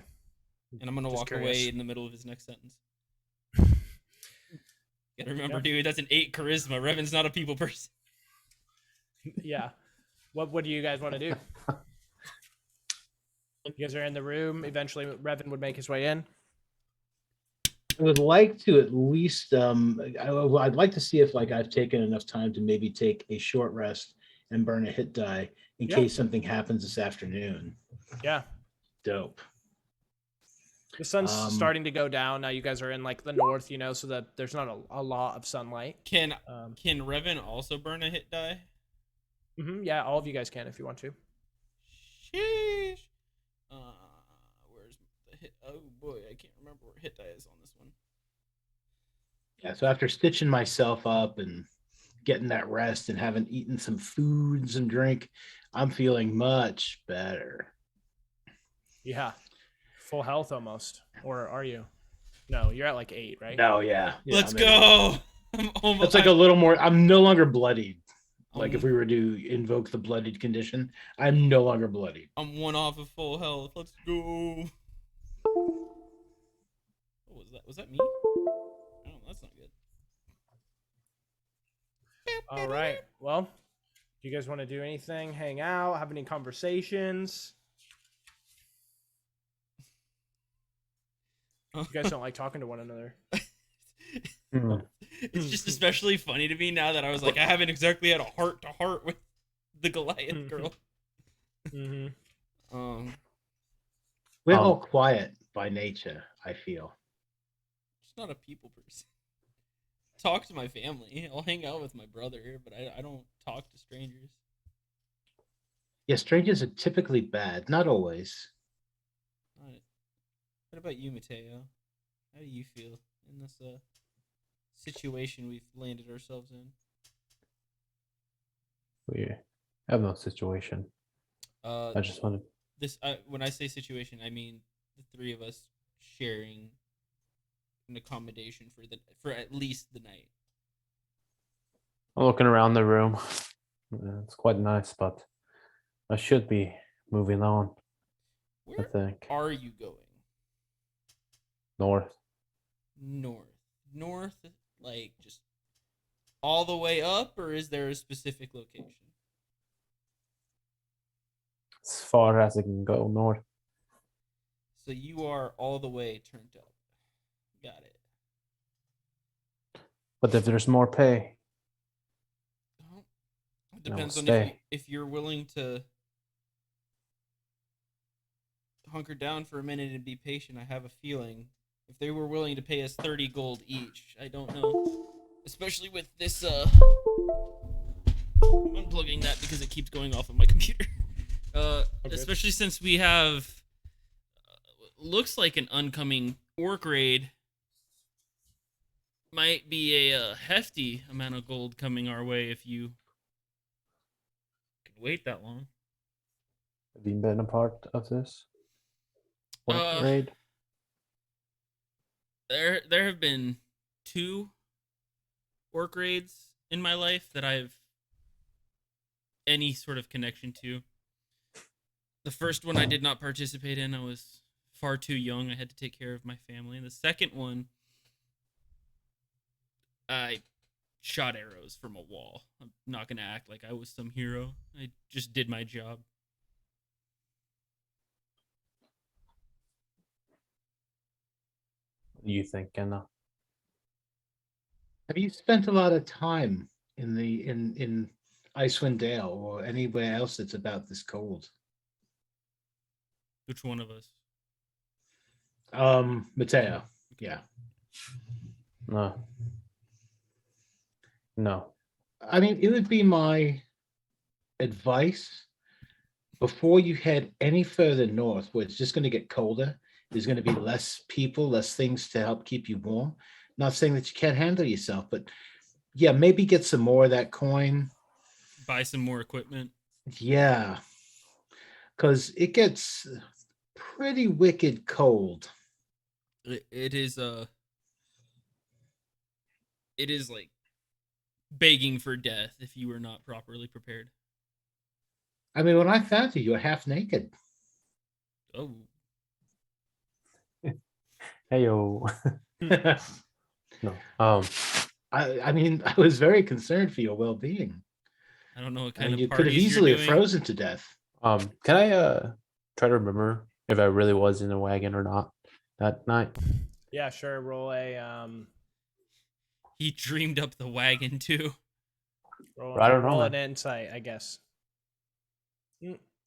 B: And I'm going to
C: Just
B: walk
C: curious.
B: away in the middle of his next sentence. Gotta remember, dude, that's an 8 charisma. Revan's not a people person.
C: Yeah. What do you guys want to do? You guys are in the room. Eventually, Revan would make his way in.
A: I would like to at least I'd like to see if like I've taken enough time to maybe take a short rest and burn a hit die in case something happens this afternoon.
C: Yeah.
A: Dope.
C: The sun's starting to go down. Now you guys are in like the north, so that there's not a lot of sunlight.
B: Can Revan also burn a hit die?
C: Yeah, all of you guys can if you want to.
B: Sheesh. Where's the hit? Oh boy, I can't remember where hit die is on this one.
A: Yeah, so after stitching myself up and getting that rest and having eaten some food and some drink, I'm feeling much better.
C: Yeah. Full health almost. Or are you? No, you're at like 8, right?
A: No, yeah.
B: Let's go.
A: That's like a little more. I'm no longer bloodied. Like if we were to invoke the bloodied condition, I'm no longer bloodied.
B: I'm 1 off of full health. Let's go. What was that? Was that me? Oh, that's not good.
C: All right. Well, do you guys want to do anything? Hang out? Have any conversations? You guys don't like talking to one another.
D: Mm.
B: It's just especially funny to me now that I was like, I haven't exactly had a heart to heart with the Goliath girl.
C: Mm-hmm.
A: We're
D: Um,
A: all quiet by nature, I feel.
B: Just not a people person. Talk to my family. I'll hang out with my brother, but I don't talk to strangers.
A: Yeah, strangers are typically bad, not always.
B: Alright. What about you, Mateo? How do you feel in this situation we've landed ourselves in?
D: We have no situation.
B: Uh,
D: I just want to.
B: this when I say situation, I mean the three of us sharing an accommodation for at least the night.
D: I'm looking around the room. It's quite nice, but I should be moving on. I
B: Where
D: think
B: are you going?
D: north.
B: North, like just all the way up, or is there a specific location?
D: As far as I can go north.
B: So you are all the way turned up. Got it.
D: But if there's more pay,
B: Well, it
D: I will
B: depends on
D: stay.
B: if you're willing to hunker down for a minute and be patient. I have a feeling if they were willing to pay us 30 gold each, I don't know. Especially with this unplugging that because it keeps going off of my computer. Especially since we have looks like an oncoming orc raid. Might be a hefty amount of gold coming our way if you can wait that long.
D: have you been a part of this raid?
B: There have been 2 orc raids in my life that I've any sort of connection to. The first one I did not participate in. I was far too young. I had to take care of my family. And the second one, I shot arrows from a wall. I'm not going to act like I was some hero. I just did my job.
D: What do you think, Kinna?
A: Have you spent a lot of time in Icewind Dale or anywhere else that's about this cold?
B: Which one of us?
A: Mateo. Yeah.
D: No. No.
A: I mean, it would be my advice before you head any further north, where it's just going to get colder. There's going to be less people, less things to help keep you warm. Not saying that you can't handle yourself, but yeah, maybe get some more of that coin.
B: Buy some more equipment.
A: Yeah, because it gets pretty wicked cold.
B: It is like begging for death if you were not properly prepared.
A: I mean, when I found you were half naked.
B: Oh.
D: Heyo. No.
A: I mean, I was very concerned for your well-being.
B: I don't know what
A: I
B: kind
A: mean, you
B: of
A: could have
B: parties
A: easily
B: you're
A: have
B: doing.
A: frozen to death.
D: Can I try to remember if I really was in a wagon or not that night?
C: Yeah, sure. Roll a
B: He dreamed up the wagon too.
D: I don't know,
C: roll an
D: man.
C: insight, I guess.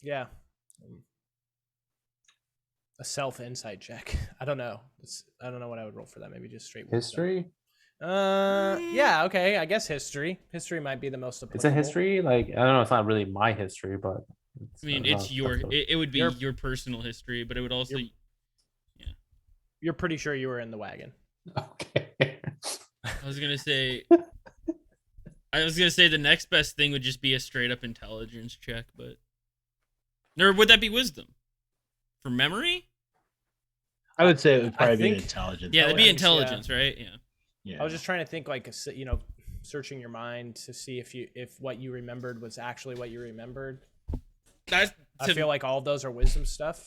C: Yeah. A self insight check. I don't know. I don't know what I would roll for that. Maybe just straight wisdom.
D: History?
C: Yeah, okay. I guess history. History might be the most applicable.
D: It's a history? Like, I don't know, it's not really my history, but
B: I mean, it's your. It would be
C: Your-
B: your personal history, but it would also.
C: You're pretty sure you were in the wagon.
D: Okay.
B: I was gonna say the next best thing would just be a straight up intelligence check, but or would that be wisdom? For memory?
A: I would say it would probably be
C: think-
A: intelligence.
B: Yeah, that'd be
C: Intelligence,
B: intelligence, right? Yeah.
A: Yeah.
C: I was just trying to think, like, searching your mind to see if what you remembered was actually what you remembered.
B: That's
C: I feel like all of those are wisdom stuff.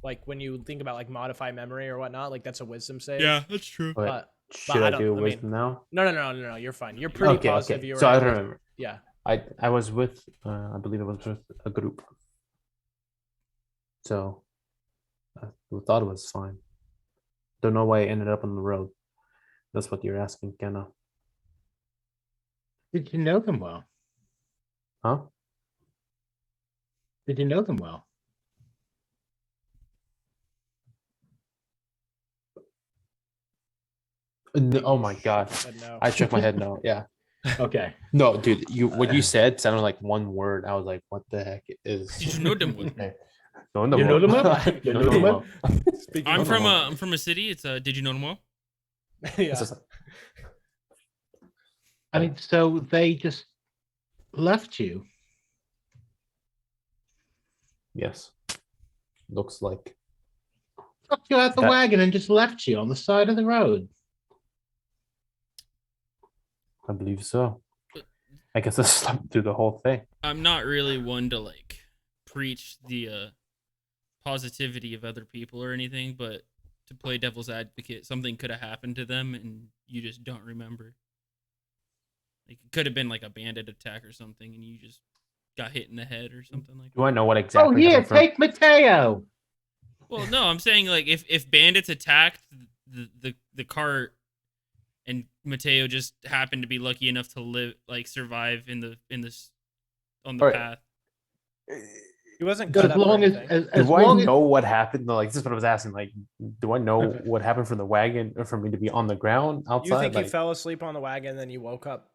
C: Like when you think about like modify memory or whatnot, like that's a wisdom save.
B: yeah, that's true.
D: Wait,
C: But
D: should
C: I
D: I
C: don't-
D: do
C: I mean-
D: wisdom now?
C: No. You're fine. You're pretty
D: Okay,
C: positive
D: okay.
C: you were.
D: So I
C: able to-
D: remember.
C: Yeah.
D: I was with, I believe it was with a group. So I thought it was fine. Don't know why I ended up on the road. That's what you're asking, Kinna.
A: Did you know them well?
D: Huh?
A: Did you know them well?
D: Oh my god.
C: Said no.
D: I shook my head no. Yeah.
A: Okay.
D: No, dude, what you said sounded like one word. I was like, what the heck is
B: Did you know them well?
D: Okay. Know them
A: You know
D: well.
A: them well?
D: You
A: You
D: know
A: know
D: them
A: them
D: well.
C: Speaking
B: I'm
C: of
B: from a city. It's did you know them well?
C: yeah.
D: It's just-
A: I mean, so they just left you.
D: Yes. Looks like.
A: Took you out the
D: That-
A: wagon and just left you on the side of the road.
D: I believe so. I guess I slept through the whole thing.
B: I'm not really one to like preach the positivity of other people or anything, but to play devil's advocate, something could have happened to them and you just don't remember. Like it could have been like a bandit attack or something, and you just got hit in the head or something like that.
D: Do I know what
A: Oh,
D: exactly
A: here,
D: happened from?
A: take Mateo.
B: Well, no, I'm saying like if bandits attacked the cart and Mateo just happened to be lucky enough to survive on the
D: All right.
B: path.
C: He wasn't
A: As
C: cut up or
A: long as,
C: anything.
A: as
D: Do I
A: long as
D: know what happened? No, like this is what I was asking. Like, do I know what happened from the wagon or for me to be on the ground outside?
C: You think
D: like,
C: you fell asleep on the wagon, then you woke up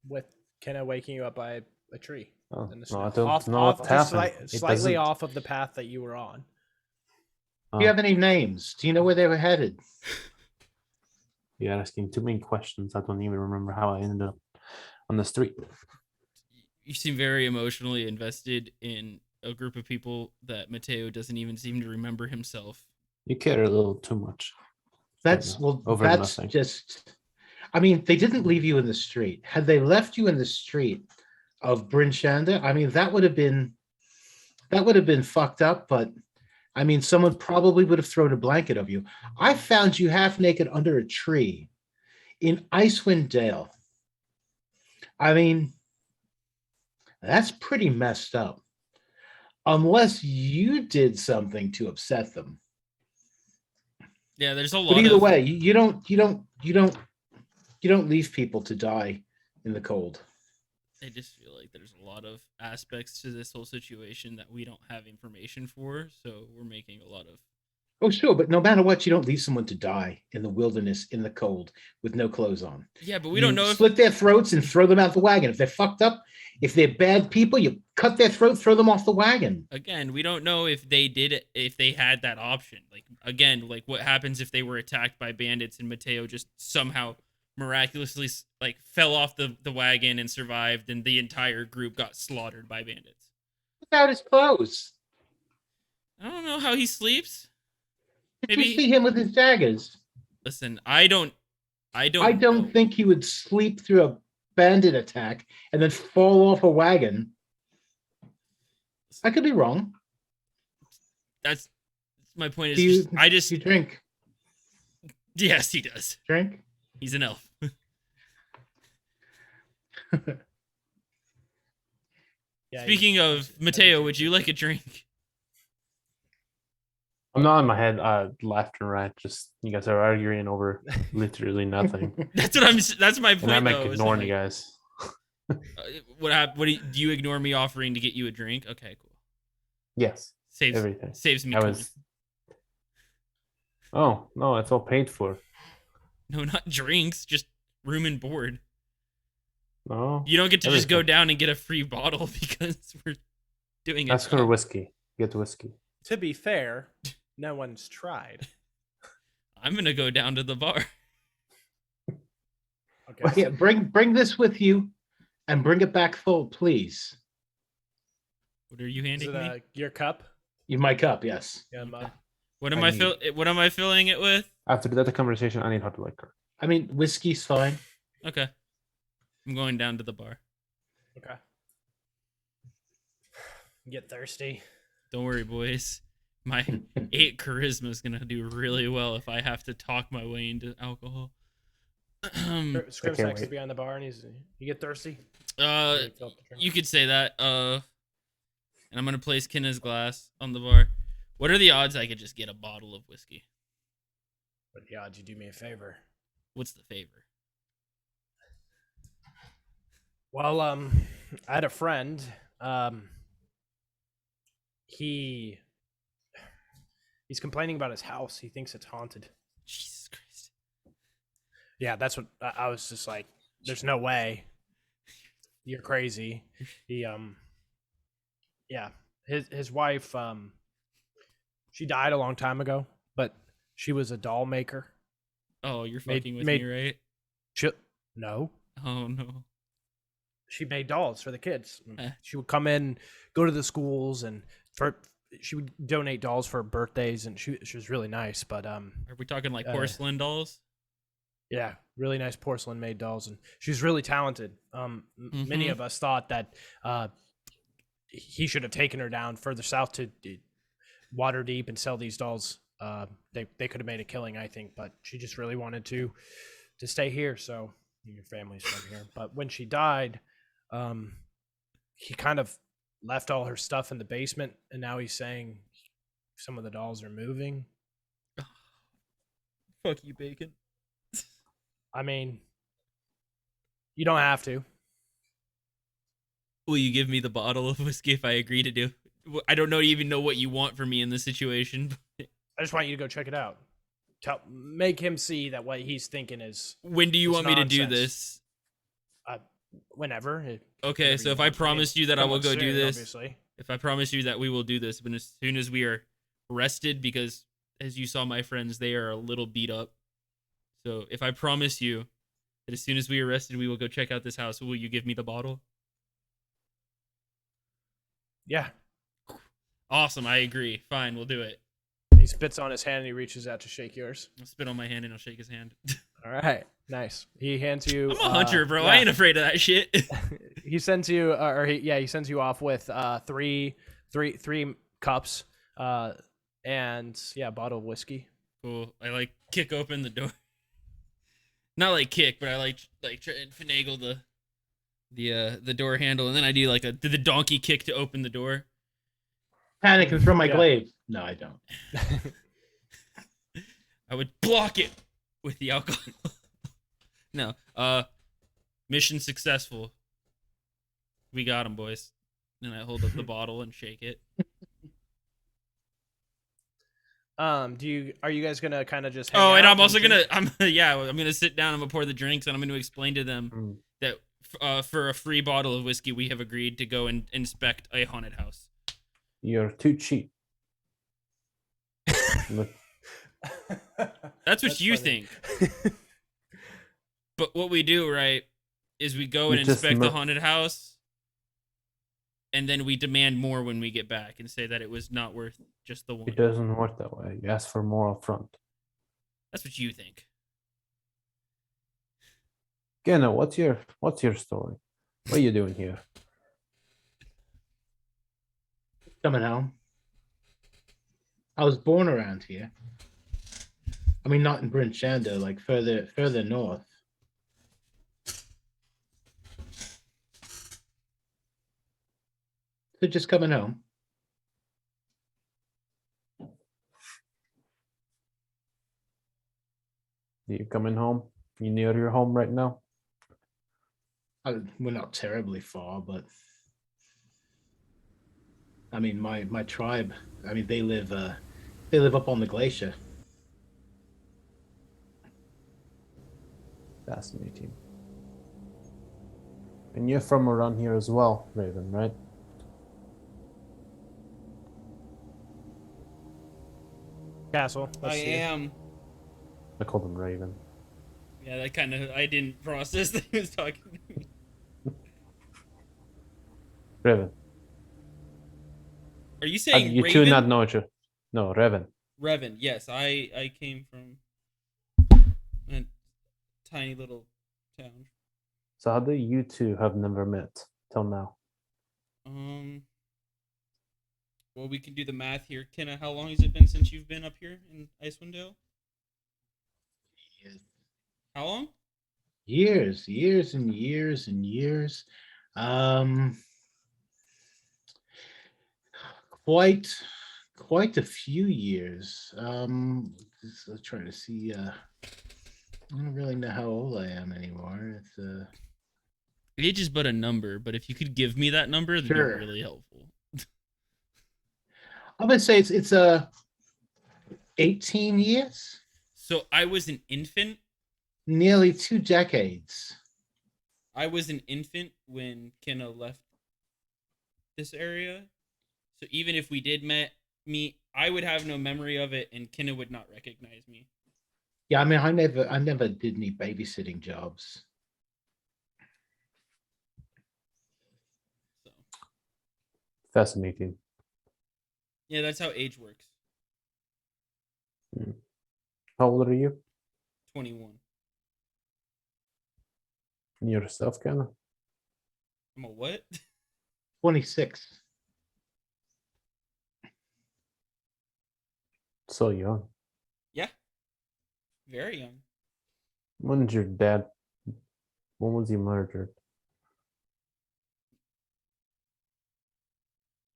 C: with Kinna waking you up by a tree
D: oh,
C: in the
D: no,
C: snow.
D: I don't
C: Off,
D: know
C: off
D: what's
C: just
D: happened. It
C: slightly
D: doesn't-
C: off of the path that you were on.
A: do you have any names? Do you know where they were headed?
D: You're asking too many questions. I don't even remember how I ended up on the street.
B: You seem very emotionally invested in a group of people that Mateo doesn't even seem to remember himself.
D: You care a little too much.
A: That's
D: Over
A: that's
D: nothing.
A: just. I mean, they didn't leave you in the street. Had they left you in the street of Bryn Shander, I mean, that would have been fucked up. But I mean, someone probably would have thrown a blanket over you. I found you half naked under a tree in Icewind Dale. I mean, that's pretty messed up. Unless you did something to upset them.
B: Yeah, there's a lot.
A: But either
B: of,
A: way, you don't leave people to die in the cold.
B: I just feel like there's a lot of aspects to this whole situation that we don't have information for, so we're making a lot of.
A: Oh, sure, but no matter what, you don't leave someone to die in the wilderness in the cold with no clothes on.
B: Yeah, but we don't know if
A: split their throats and throw them out the wagon. If they're fucked up, if they're bad people, you cut their throat, throw them off the wagon.
B: again, we don't know if they did it, if they had that option. Like again, like what happens if they were attacked by bandits and Mateo just somehow miraculously like fell off the wagon and survived, and the entire group got slaughtered by bandits.
A: Without his clothes.
B: I don't know how he sleeps.
A: Did
B: Maybe-
A: you see him with his daggers?
B: Listen, I don't
A: I
B: know.
A: don't think he would sleep through a bandit attack and then fall off a wagon. I could be wrong.
B: That's my point. Is
A: Do you,
B: just, I just
A: you drink?
B: yes, he does.
A: Drink?
B: He's an elf.
C: Yeah,
B: Speaking of Mateo, would you like a drink?
D: I'm not in my head left and right. Just you guys are arguing over literally nothing.
B: That's what I'm. That's my
D: And
B: point.
D: I'm like
B: though, is
D: ignoring
B: that,
D: you guys.
B: What do you ignore me offering to get you a drink? Okay, cool.
D: Yes.
B: Saves
D: Everything.
B: saves me.
D: I
B: coin.
D: was. Oh no, it's all paid for.
B: No, not drinks, just room and board.
D: No.
B: You don't get to just go
D: Everything.
B: down and get a free bottle because we're doing it.
D: Ask for whiskey. Get the whiskey.
C: To be fair, no one's tried.
B: I'm gonna go down to the bar.
C: Okay.
A: Well, yeah, bring this with you and bring it back full, please.
B: What are you
C: Is
B: handing
C: it
B: me?
C: your cup?
A: My cup, yes.
C: Yeah,
B: What am
A: I
B: I
A: need-
B: What am I filling it with?
D: After that conversation, I need hot liquor.
A: I mean, whiskey's fine.
B: Okay, I'm going down to the bar.
C: Okay. Get thirsty.
B: Don't worry, boys. My 8 charisma is gonna do really well if I have to talk my way into alcohol.
C: Scrims
D: can't
C: next to
D: wait.
C: behind the bar, and you get thirsty.
B: Uh,
C: You fill up the drink.
B: you could say that. And I'm gonna place Kinna's glass on the bar. What are the odds I could just get a bottle of whiskey?
C: What are the odds you do me a favor?
B: What's the favor?
C: Well, I had a friend. He's complaining about his house. He thinks it's haunted.
B: Jesus Christ.
C: Yeah, that's what I was just like. There's no way. You're crazy. He yeah, his wife she died a long time ago, but she was a doll maker.
B: Oh, you're
C: Made-
B: fucking with
C: made-
B: me, right?
C: No,
B: Oh no.
C: she made dolls for the kids.
B: Eh.
C: She would come in, go to the schools, and she would donate dolls for birthdays, and she was really nice. But
B: Are we talking like
C: Uh,
B: porcelain dolls?
C: yeah, really nice porcelain made dolls, and she's really talented. Many
B: Mhm.
C: of us thought that he should have taken her down further south to water deep and sell these dolls. They could have made a killing, I think, but she just really wanted to stay here. So your family's from here. But when she died, he kind of left all her stuff in the basement, and now he's saying some of the dolls are moving.
B: Fuck you, bacon.
C: I mean, you don't have to.
B: Will you give me the bottle of whiskey if I agree to do? I don't even know what you want from me in this situation.
C: I just want you to go check it out. Make him see that what he's thinking is
B: When do you
C: It's
B: want me to do
C: nonsense.
B: this?
C: whenever.
B: Okay,
C: whenever
B: so
C: you
B: if I
C: want.
B: promise you that I will
C: somewhat
B: go do
C: soon,
B: this,
C: obviously.
B: if I promise you that we will do this, but as soon as we are rested, because as you saw my friends, they are a little beat up. So if I promise you that as soon as we are rested, we will go check out this house, will you give me the bottle?
C: Yeah.
B: Awesome, I agree. Fine, we'll do it.
C: He spits on his hand and he reaches out to shake yours.
B: I'll spit on my hand and I'll shake his hand.
C: All right. Nice. He hands you.
B: I'm a hunter, bro.
C: yeah.
B: I ain't afraid of that shit.
C: He sends you, he sends you off with three cups, and a bottle of whiskey.
B: Cool. I like kick open the door. Not like kick, but I like try and finagle the door handle, and then I do like the donkey kick to open the door.
A: Panicking from my
C: Yeah.
A: glaive. No, I don't.
B: I would block it with the alcohol. No. Mission successful. We got him, boys. And I hold up the bottle and shake it.
C: Are you guys gonna kind of just?
B: Oh, and I'm also
C: drink?
B: I'm gonna sit down. I'm gonna pour the drinks, and I'm gonna explain to them that for a free bottle of whiskey, we have agreed to go and inspect a haunted house.
D: You're too cheap. Look,
B: That's what you
C: funny.
B: think. But what we do, right, is we go and
D: You just
B: inspect the haunted house, and then we demand more when we get back and say that it was not worth just the one.
D: it doesn't work that way. You ask for more upfront.
B: That's what you think.
D: Kinna, what's your story? What are you doing here?
A: Coming home. I was born around here. I mean, not in Bryn Shander, like further north. So just coming home.
D: You coming home? You near your home right now?
A: We're not terribly far, but I mean, my tribe. I mean, they live up on the glacier.
D: Fascinating. And you're from around here as well, Raven, right?
C: Castle. Let's see.
B: am.
D: I called him Raven.
B: Yeah, that kind of I didn't process that he was talking to me.
D: Raven.
B: Are you saying
D: You
B: Raven?
D: two not know each other. No, Raven.
B: Revan, yes, I came from a tiny little town.
D: So how do you two have never met till now?
B: Well, we can do the math here. Kinna, how long has it been since you've been up here in Icewind Dale? How long?
A: Years and years and years. Quite a few years. just trying to see. I don't really know how old I am anymore. It's
B: Age is but a number, but if you could give me that number, that'd
A: Sure.
B: be really helpful.
A: I'm gonna say it's 18 years,
B: So I was an infant.
A: nearly 2 decades.
B: I was an infant when Kinna left this area. So even if we did meet, I would have no memory of it, and Kinna would not recognize me.
A: Yeah, I mean, I never did any babysitting jobs.
B: So
D: Fascinating.
B: yeah, that's how age works.
D: How old are you?
B: 21.
D: Yourself, Kinna?
B: I'm a what?
A: 26.
D: So young.
B: Yeah. Very young.
D: When did your dad? When was he murdered?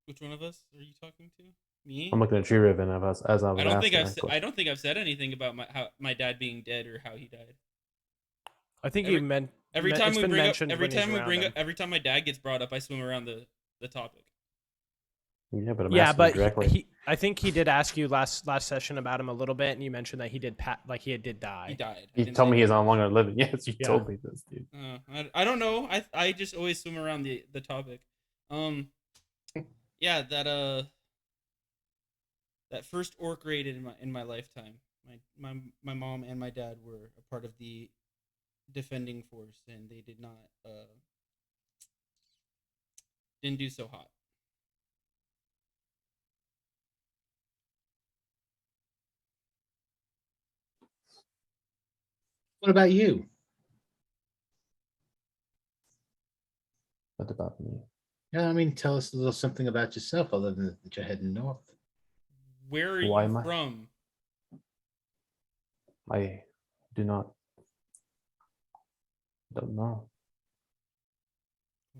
B: Which one of us are you talking to? Me?
D: I'm looking at you, Revan, as I was
B: I don't think
D: asking that question.
B: I don't think I've said anything about my dad being dead or how he died.
C: I think
B: Every-
C: you meant
B: Every
C: it's
B: time we
C: been
B: bring up,
C: mentioned
B: every
C: when he's
B: time we
C: around
B: bring
C: him.
B: up, every time my dad gets brought up, I swim around the topic.
D: Yeah, but I'm
C: Yeah,
D: asking
C: but
D: directly.
C: I think he did ask you last session about him a little bit, and you mentioned that he did did die.
B: He died. I
D: You
B: didn't
D: told
B: say
D: me he's
B: that.
D: no longer living. Yes, you
C: Yeah.
D: told me this, dude.
B: I don't know. I just always swim around the topic. Yeah, that first orc raid in my lifetime. My mom and my dad were a part of the defending force, and they did not didn't do so hot.
A: What about you?
D: What about me?
A: Yeah, I mean, tell us a little something about yourself other than that you're heading north.
B: Where are
D: Why
B: you
D: am I?
B: from?
D: I do not. Don't know.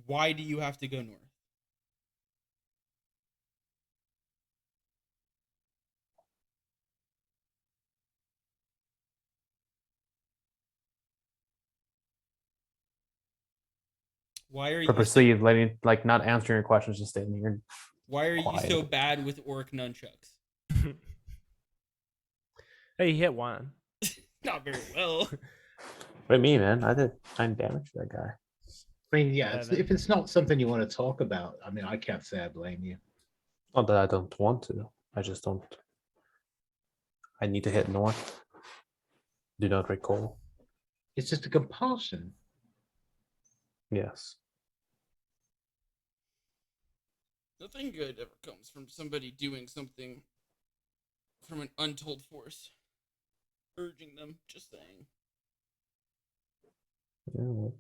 B: Why do you have to go north? Why are you
D: Purposely letting, like, not answering your questions, just staying here.
B: Why are you
D: quiet.
B: so bad with orc nunchucks?
C: Hey, he hit one.
B: Not very well.
D: What do you mean, man? I did 9 damage to that guy.
A: I mean, yeah,
C: Evan.
A: if it's not something you want to talk about, I mean, I can't say I blame you.
D: Not that I don't want to. I just don't. I need to hit north. Do not recall.
A: It's just a compulsion.
D: Yes.
B: Nothing good ever comes from somebody doing something from an untold force. Urging them, just saying.
D: Yeah, well.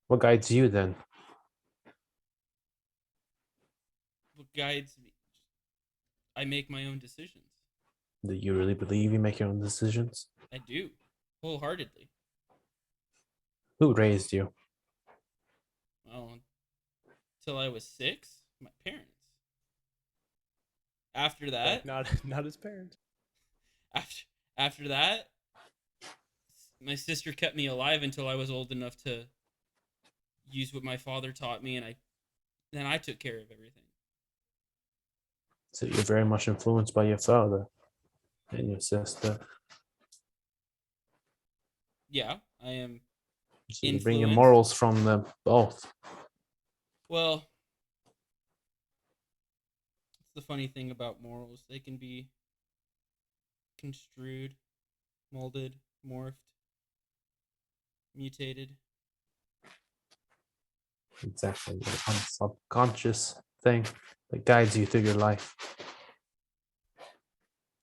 D: What guides you then?
B: What guides me? I make my own decisions.
D: Do you really believe you make your own decisions?
B: I do. Wholeheartedly.
D: Who raised you?
B: Well, until I was 6, my parents. After that,
C: Not his parents.
B: after that, my sister kept me alive until I was old enough to use what my father taught me, and then I took care of everything.
D: So you're very much influenced by your father and your sister.
B: Yeah, I am.
D: So you're bringing
B: Influenced.
D: morals from them both.
B: Well, it's the funny thing about morals. They can be construed, molded, morphed, mutated.
D: Exactly. A subconscious thing that guides you through your life.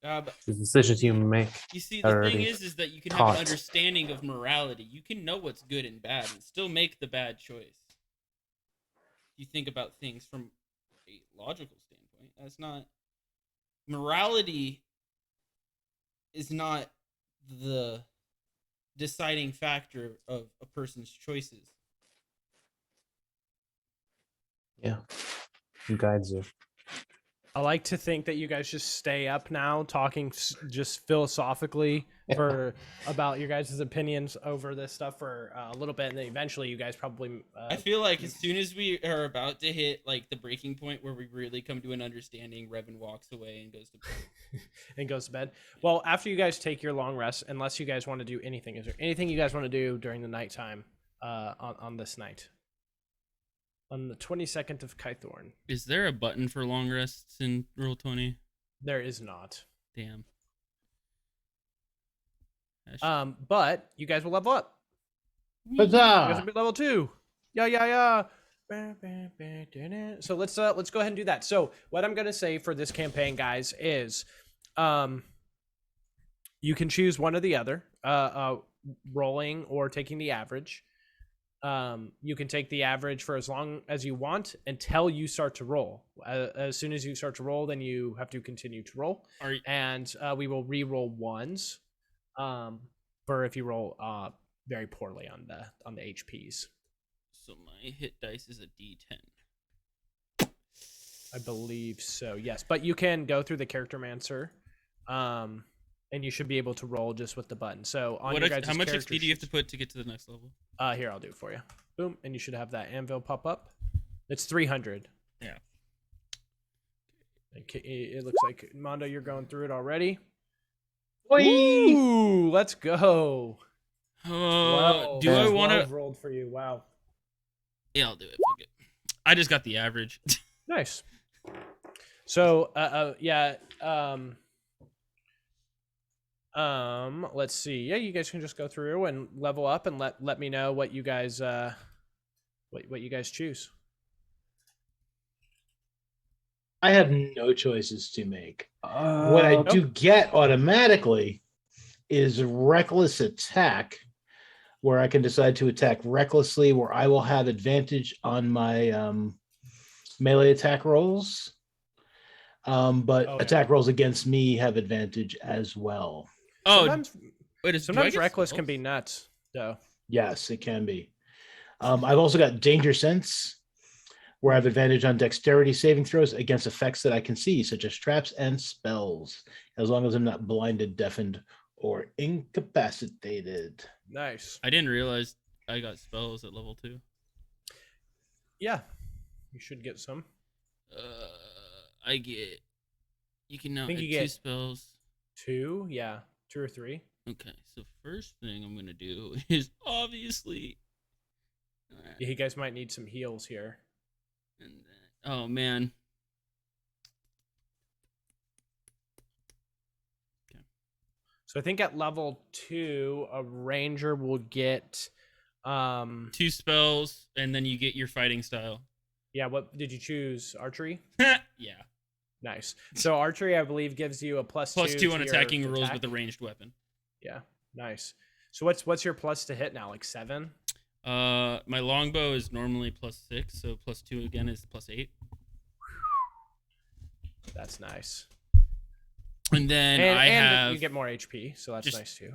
B: But
D: The decisions you make.
B: you see,
D: are
B: the thing
D: already
B: is that you can have
D: taught.
B: an understanding of morality. You can know what's good and bad and still make the bad choice. You think about things from a logical standpoint. That's not morality is not the deciding factor of a person's choices.
D: Yeah. Who guides you?
E: I like to think that you guys just stay up now, talking just philosophically for about your guys' opinions over this stuff for a little bit, and then eventually you guys probably.
B: I feel like as soon as we are about to hit like the breaking point where we really come to an understanding, Revan walks away and goes to bed.
E: and goes to bed. Well, after you guys take your long rest, unless you guys want to do anything, is there anything you guys want to do during the nighttime on this night? On the 22nd of Kythorn.
B: Is there a button for long rests in Roll20?
E: There is not.
B: Damn.
E: But you guys will level up. You guys
A: Huzzah!
E: will be level 2. Yeah. So let's go ahead and do that. So what I'm gonna say for this campaign, guys, is you can choose one or the other, rolling or taking the average. You can take the average for as long as you want until you start to roll. As soon as you start to roll, then you have to continue to roll. And we will re-roll ones for if you roll very poorly on the HPs.
B: So my hit dice is a D10.
E: I believe so, yes. But you can go through the character mancer, and you should be able to roll just with the button. So on your guys'
B: how much
E: character
B: XP do you have to put to get to the next level?
E: Here, I'll do it for you. Boom, and you should have that anvil pop up. It's 300.
B: Yeah.
E: It looks like, Mondo, you're going through it already.
A: Whee!
E: Ooh, let's go.
B: Do I want to?
E: Rolled for you. Wow.
B: Yeah, I'll do it. Fuck it. I just got the average.
E: Nice. So, let's see. Yeah, you guys can just go through and level up and let me know what you guys what you guys choose.
A: I have no choices to make. What I do get automatically is reckless attack, where I can decide to attack recklessly, where I will have advantage on my melee attack rolls. But attack rolls against me have advantage as well.
E: Sometimes reckless can be nuts, though.
A: Yes, it can be. I've also got danger sense, where I have advantage on dexterity saving throws against effects that I can see, such as traps and spells, as long as I'm not blinded, deafened, or incapacitated.
E: Nice.
B: I didn't realize I got spells at level 2.
E: Yeah, you should get some.
B: You can now
E: I think
B: add
E: you get
B: 2 spells.
E: 2? Yeah, 2 or 3.
B: Okay, so first thing I'm gonna do is obviously.
E: Yeah, you guys might need some heals here.
B: And then, oh man. Okay.
E: So I think at level 2, a ranger will get
B: 2 spells, and then you get your fighting style.
E: Yeah, what did you choose? Archery?
B: Yeah.
E: Nice. So archery, I believe, gives you a plus 2
B: on
E: to
B: attacking
E: your
B: rolls
E: attack.
B: with a ranged weapon.
E: Yeah, nice. So what's your plus to hit now? Like 7?
B: My longbow is normally +6, so +2 again is +8.
E: That's nice.
B: And then
E: you get more HP, so that's nice too.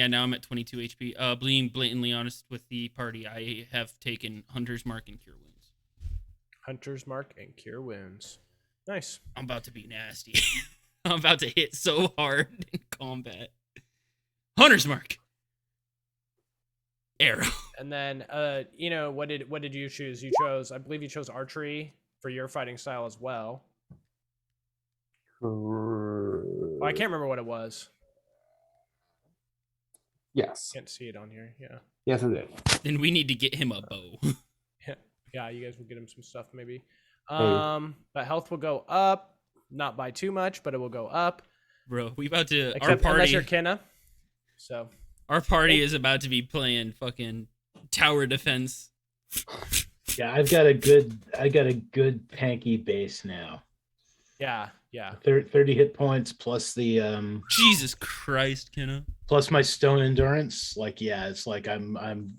B: Now I'm at 22 HP. Being blatantly honest with the party, I have taken Hunter's Mark and Cure Wounds.
E: Hunter's Mark and Cure Wounds. Nice.
B: I'm about to be nasty. I'm about to hit so hard in combat. Hunter's Mark. Arrow.
E: And then, what did you choose? I believe you chose archery for your fighting style as well. Well, I can't remember what it was.
D: Yes.
E: Can't see it on here. Yeah.
D: Yes, it is.
B: Then we need to get him a bow.
E: Yeah, you guys will get him some stuff maybe. But health will go up, not by too much, but it will go up.
B: Bro, we about to
E: Except unless you're Kinna. So
B: our party is about to be playing fucking tower defense.
A: Yeah, I've got a good tanky base now.
E: Yeah.
A: 30 hit points plus the
B: Jesus Christ, Kinna.
A: Plus my stone endurance. Like, yeah, it's like I'm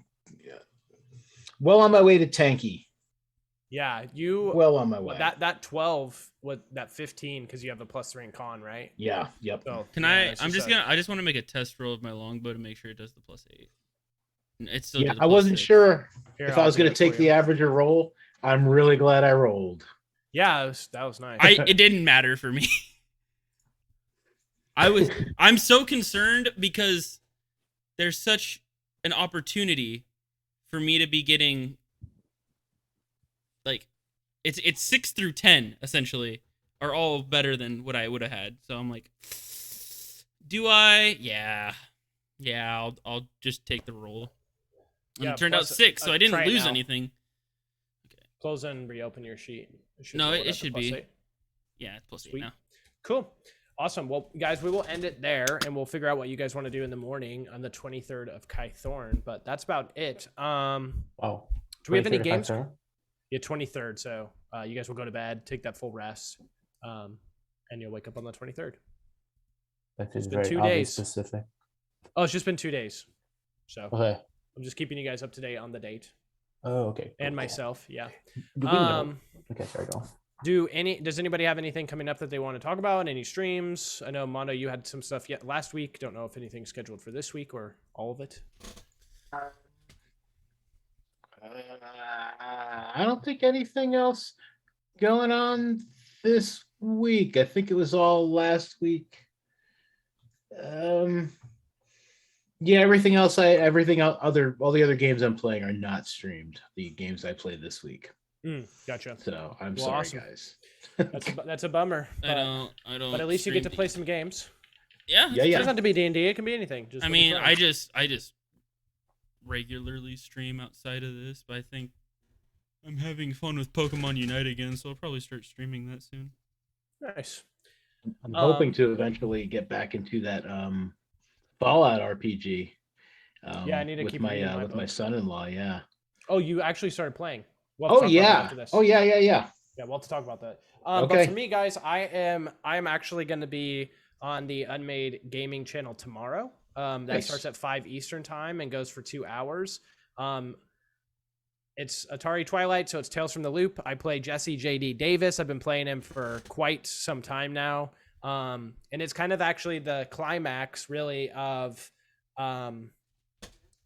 A: well on my way to tanky.
E: Yeah,
A: well on my way.
E: That 12 with that 15 because you have the +3 in con, right?
A: Yeah. Yep.
E: So,
B: I just want to make a test roll of my longbow to make sure it does the +8. It's still
A: I wasn't sure
E: Here,
A: if I was going to take the average or roll. I'm really glad I rolled.
E: Yeah, that was nice.
B: It didn't matter for me. I'm so concerned because there's such an opportunity for me to be getting like it's 6 through 10 essentially are all better than what I would have had. So I'm like, do I? Yeah, I'll just take the roll. And it turned out 6, so I didn't lose anything. Okay.
E: Close and reopen your sheet.
B: It should be.
E: +8.
B: Yeah, it's +8
E: Sweet.
B: now.
E: Cool. Awesome. Well, guys, we will end it there, and we'll figure out what you guys want to do in the morning on the 23rd of Kai Thorn. But that's about it.
D: Wow.
E: Do we have any
D: 23rd
E: games?
D: Kai Thorn?
E: Yeah, 23rd. So you guys will go to bed, take that full rest, and you'll wake up on the 23rd.
D: That is
E: been
D: very
E: 2
D: oddly
E: days.
D: specific.
E: Oh, it's just been 2 days. So
D: Okay.
E: I'm just keeping you guys up to date on the date.
D: Oh, okay.
E: And
D: cool.
E: myself, yeah.
D: Do we know? Okay, sorry, go.
E: Does anybody have anything coming up that they want to talk about? Any streams? I know Mondo, you had some stuff yet last week. Don't know if anything's scheduled for this week or all of it.
A: I don't think anything else going on this week. I think it was all last week. Yeah, all the other games I'm playing are not streamed. The games I played this week.
E: Gotcha.
A: So I'm
E: Well,
A: sorry,
E: awesome.
A: guys.
E: That's a bummer.
B: I don't.
E: But at least you get to
B: stream
E: play some games.
B: Yeah.
A: Yeah,
E: It
A: yeah.
E: doesn't have to be D&D. It can be anything. Just
B: I
E: with your
B: mean,
E: friends.
B: I just regularly stream outside of this, but I think I'm having fun with Pokemon Unite again, so I'll probably start streaming that soon.
E: Nice.
A: I'm hoping to eventually get back into that Fallout RPG.
E: Yeah, I need to
A: with
E: keep
A: my
E: reading my
A: with my
E: book.
A: son-in-law. Yeah.
E: Oh, you actually started playing. We'll have to
A: Oh
E: talk about that
A: yeah.
E: after this.
A: Oh yeah.
E: Yeah, we'll have to talk about that. But
A: Okay.
E: for me, guys, I'm actually going to be on the Unmade Gaming channel tomorrow. That
A: Nice.
E: starts at 5 Eastern time and goes for 2 hours. It's Atari Twilight, so it's Tales from the Loop. I play Jesse J.D. Davis. I've been playing him for quite some time now. And it's kind of actually the climax, really, of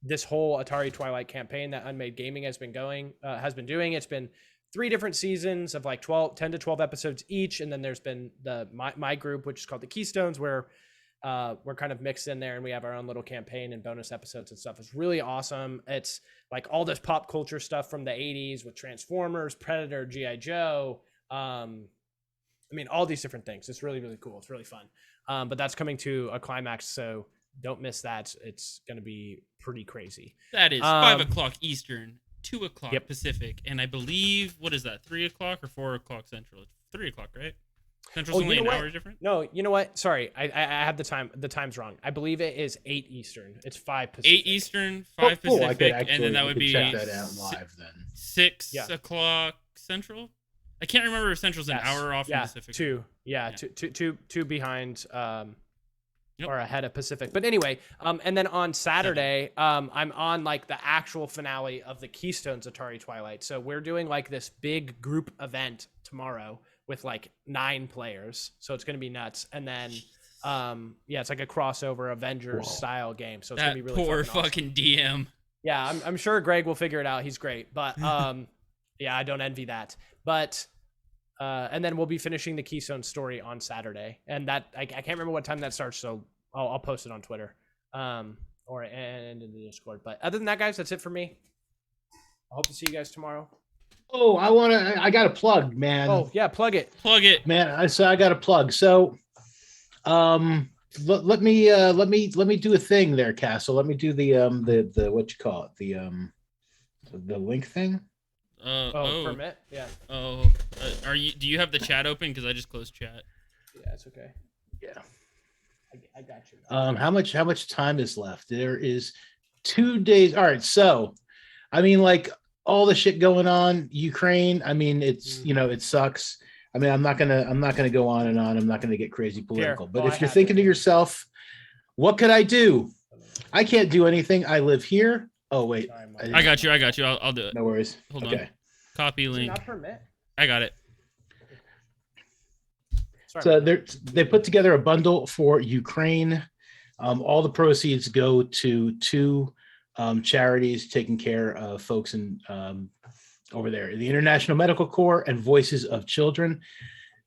E: this whole Atari Twilight campaign that Unmade Gaming has been doing. It's been 3 different seasons of like 10 to 12 episodes each, and then there's been my group, which is called the Keystones, where we're kind of mixed in there, and we have our own little campaign and bonus episodes and stuff. It's really awesome. It's like all this pop culture stuff from the 80s with Transformers, Predator, G.I. Joe. I mean, all these different things. It's really, really cool. It's really fun. But that's coming to a climax, so don't miss that. It's going to be pretty crazy.
B: That is 5 o'clock Eastern, 2 o'clock
E: Yep.
B: Pacific, and I believe, what is that, 3 o'clock or 4 o'clock Central? It's 3 o'clock, right? Central's
E: Oh,
B: only
E: you know
B: an
E: what?
B: hour different?
E: No, you know what? Sorry, I have the time's wrong. I believe it is 8 Eastern. It's 5 Pacific.
B: 8 Eastern, 5
A: Oh, cool. I
B: Pacific,
A: could
B: and then that
A: we
B: would
A: could
B: be
A: check that out live then.
B: 6
E: Yeah.
B: o'clock Central? I can't remember if Central's an
E: Yes.
B: hour off
E: Yeah,
B: from Pacific.
E: 2. Yeah,
B: Yeah.
E: two behind
B: Yep.
E: or ahead of Pacific. But anyway, and then on Saturday, I'm on like the actual finale of the Keystones Atari Twilight. So we're doing like this big group event tomorrow with like 9 players. So it's gonna be nuts. And then it's like a crossover Avengers style game. So it's
B: That
E: gonna be really
B: poor
E: fucking awesome.
B: fucking DM.
E: Yeah, I'm sure Greg will figure it out. He's great. But yeah, I don't envy that. But and then we'll be finishing the Keystone story on Saturday. And that I can't remember what time that starts, so I'll post it on Twitter. Or and in the Discord. But other than that, guys, that's it for me. I hope to see you guys tomorrow.
A: Oh, I got a plug, man.
E: Oh yeah, plug it.
B: Plug it.
A: Man, I got a plug. So let me do a thing there, Castle. Let me do the what you call it, the link thing.
E: Permit. Yeah.
B: Do you have the chat open? Because I just closed chat.
E: Yeah, it's okay.
A: Yeah.
E: I got you.
A: How much time is left? There is 2 days. All right, so I mean, like all the shit going on, Ukraine. I mean, it's it sucks. I mean, I'm not gonna go on and on. I'm not gonna get crazy political.
E: Here.
A: But
E: Oh,
A: if
E: I
A: you're
E: have
A: thinking
E: it.
A: to yourself, what could I do? I can't do anything. I live here. Oh wait,
B: I got you. I'll do it.
A: no worries.
B: Hold
A: Okay.
B: on. Copy
E: Is it
B: link.
E: not permit?
B: I got it.
E: Sorry.
A: So they put together a bundle for Ukraine. All the proceeds go to 2 charities taking care of folks in over there, the International Medical Corps and Voices of Children.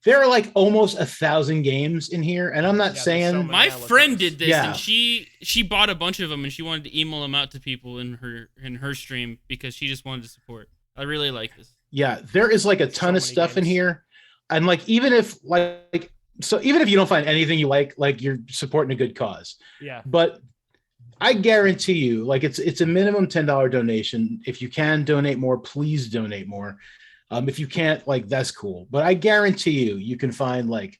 A: There are like almost 1,000 games in here, and I'm not
E: Yeah, there's
A: saying
E: so many.
B: My
E: Yeah, look at
B: friend
E: this.
B: did this,
A: Yeah.
B: and she bought a bunch of them, and she wanted to email them out to people in her stream because she just wanted to support. I really like this.
A: yeah, there is like a
E: So
A: ton of
E: many
A: stuff in
E: games.
A: here, and like even if you don't find anything you like you're supporting a good cause.
E: Yeah.
A: But I guarantee you, like it's a minimum $10 donation. If you can donate more, please donate more. If you can't, like that's cool. But I guarantee you can find like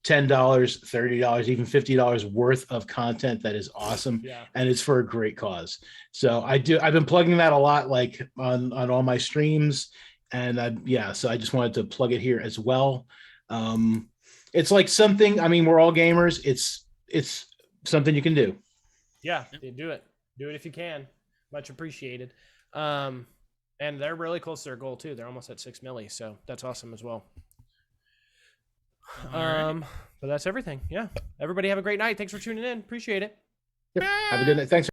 A: $10, $30, even $50 worth of content that is awesome,
E: Yeah.
A: and it's for a great cause. So I've been plugging that a lot, like on all my streams, and so I just wanted to plug it here as well. It's like something. I mean, we're all gamers. It's something you can do.
E: Yeah, do it. Do it if you can. Much appreciated. And they're really close to their goal too. They're almost at 6 milli, so that's awesome as well.
B: Alright.
E: But that's everything. Yeah. Everybody have a great night. Thanks for tuning in. Appreciate it.
A: Yep. Have a good night. Thanks.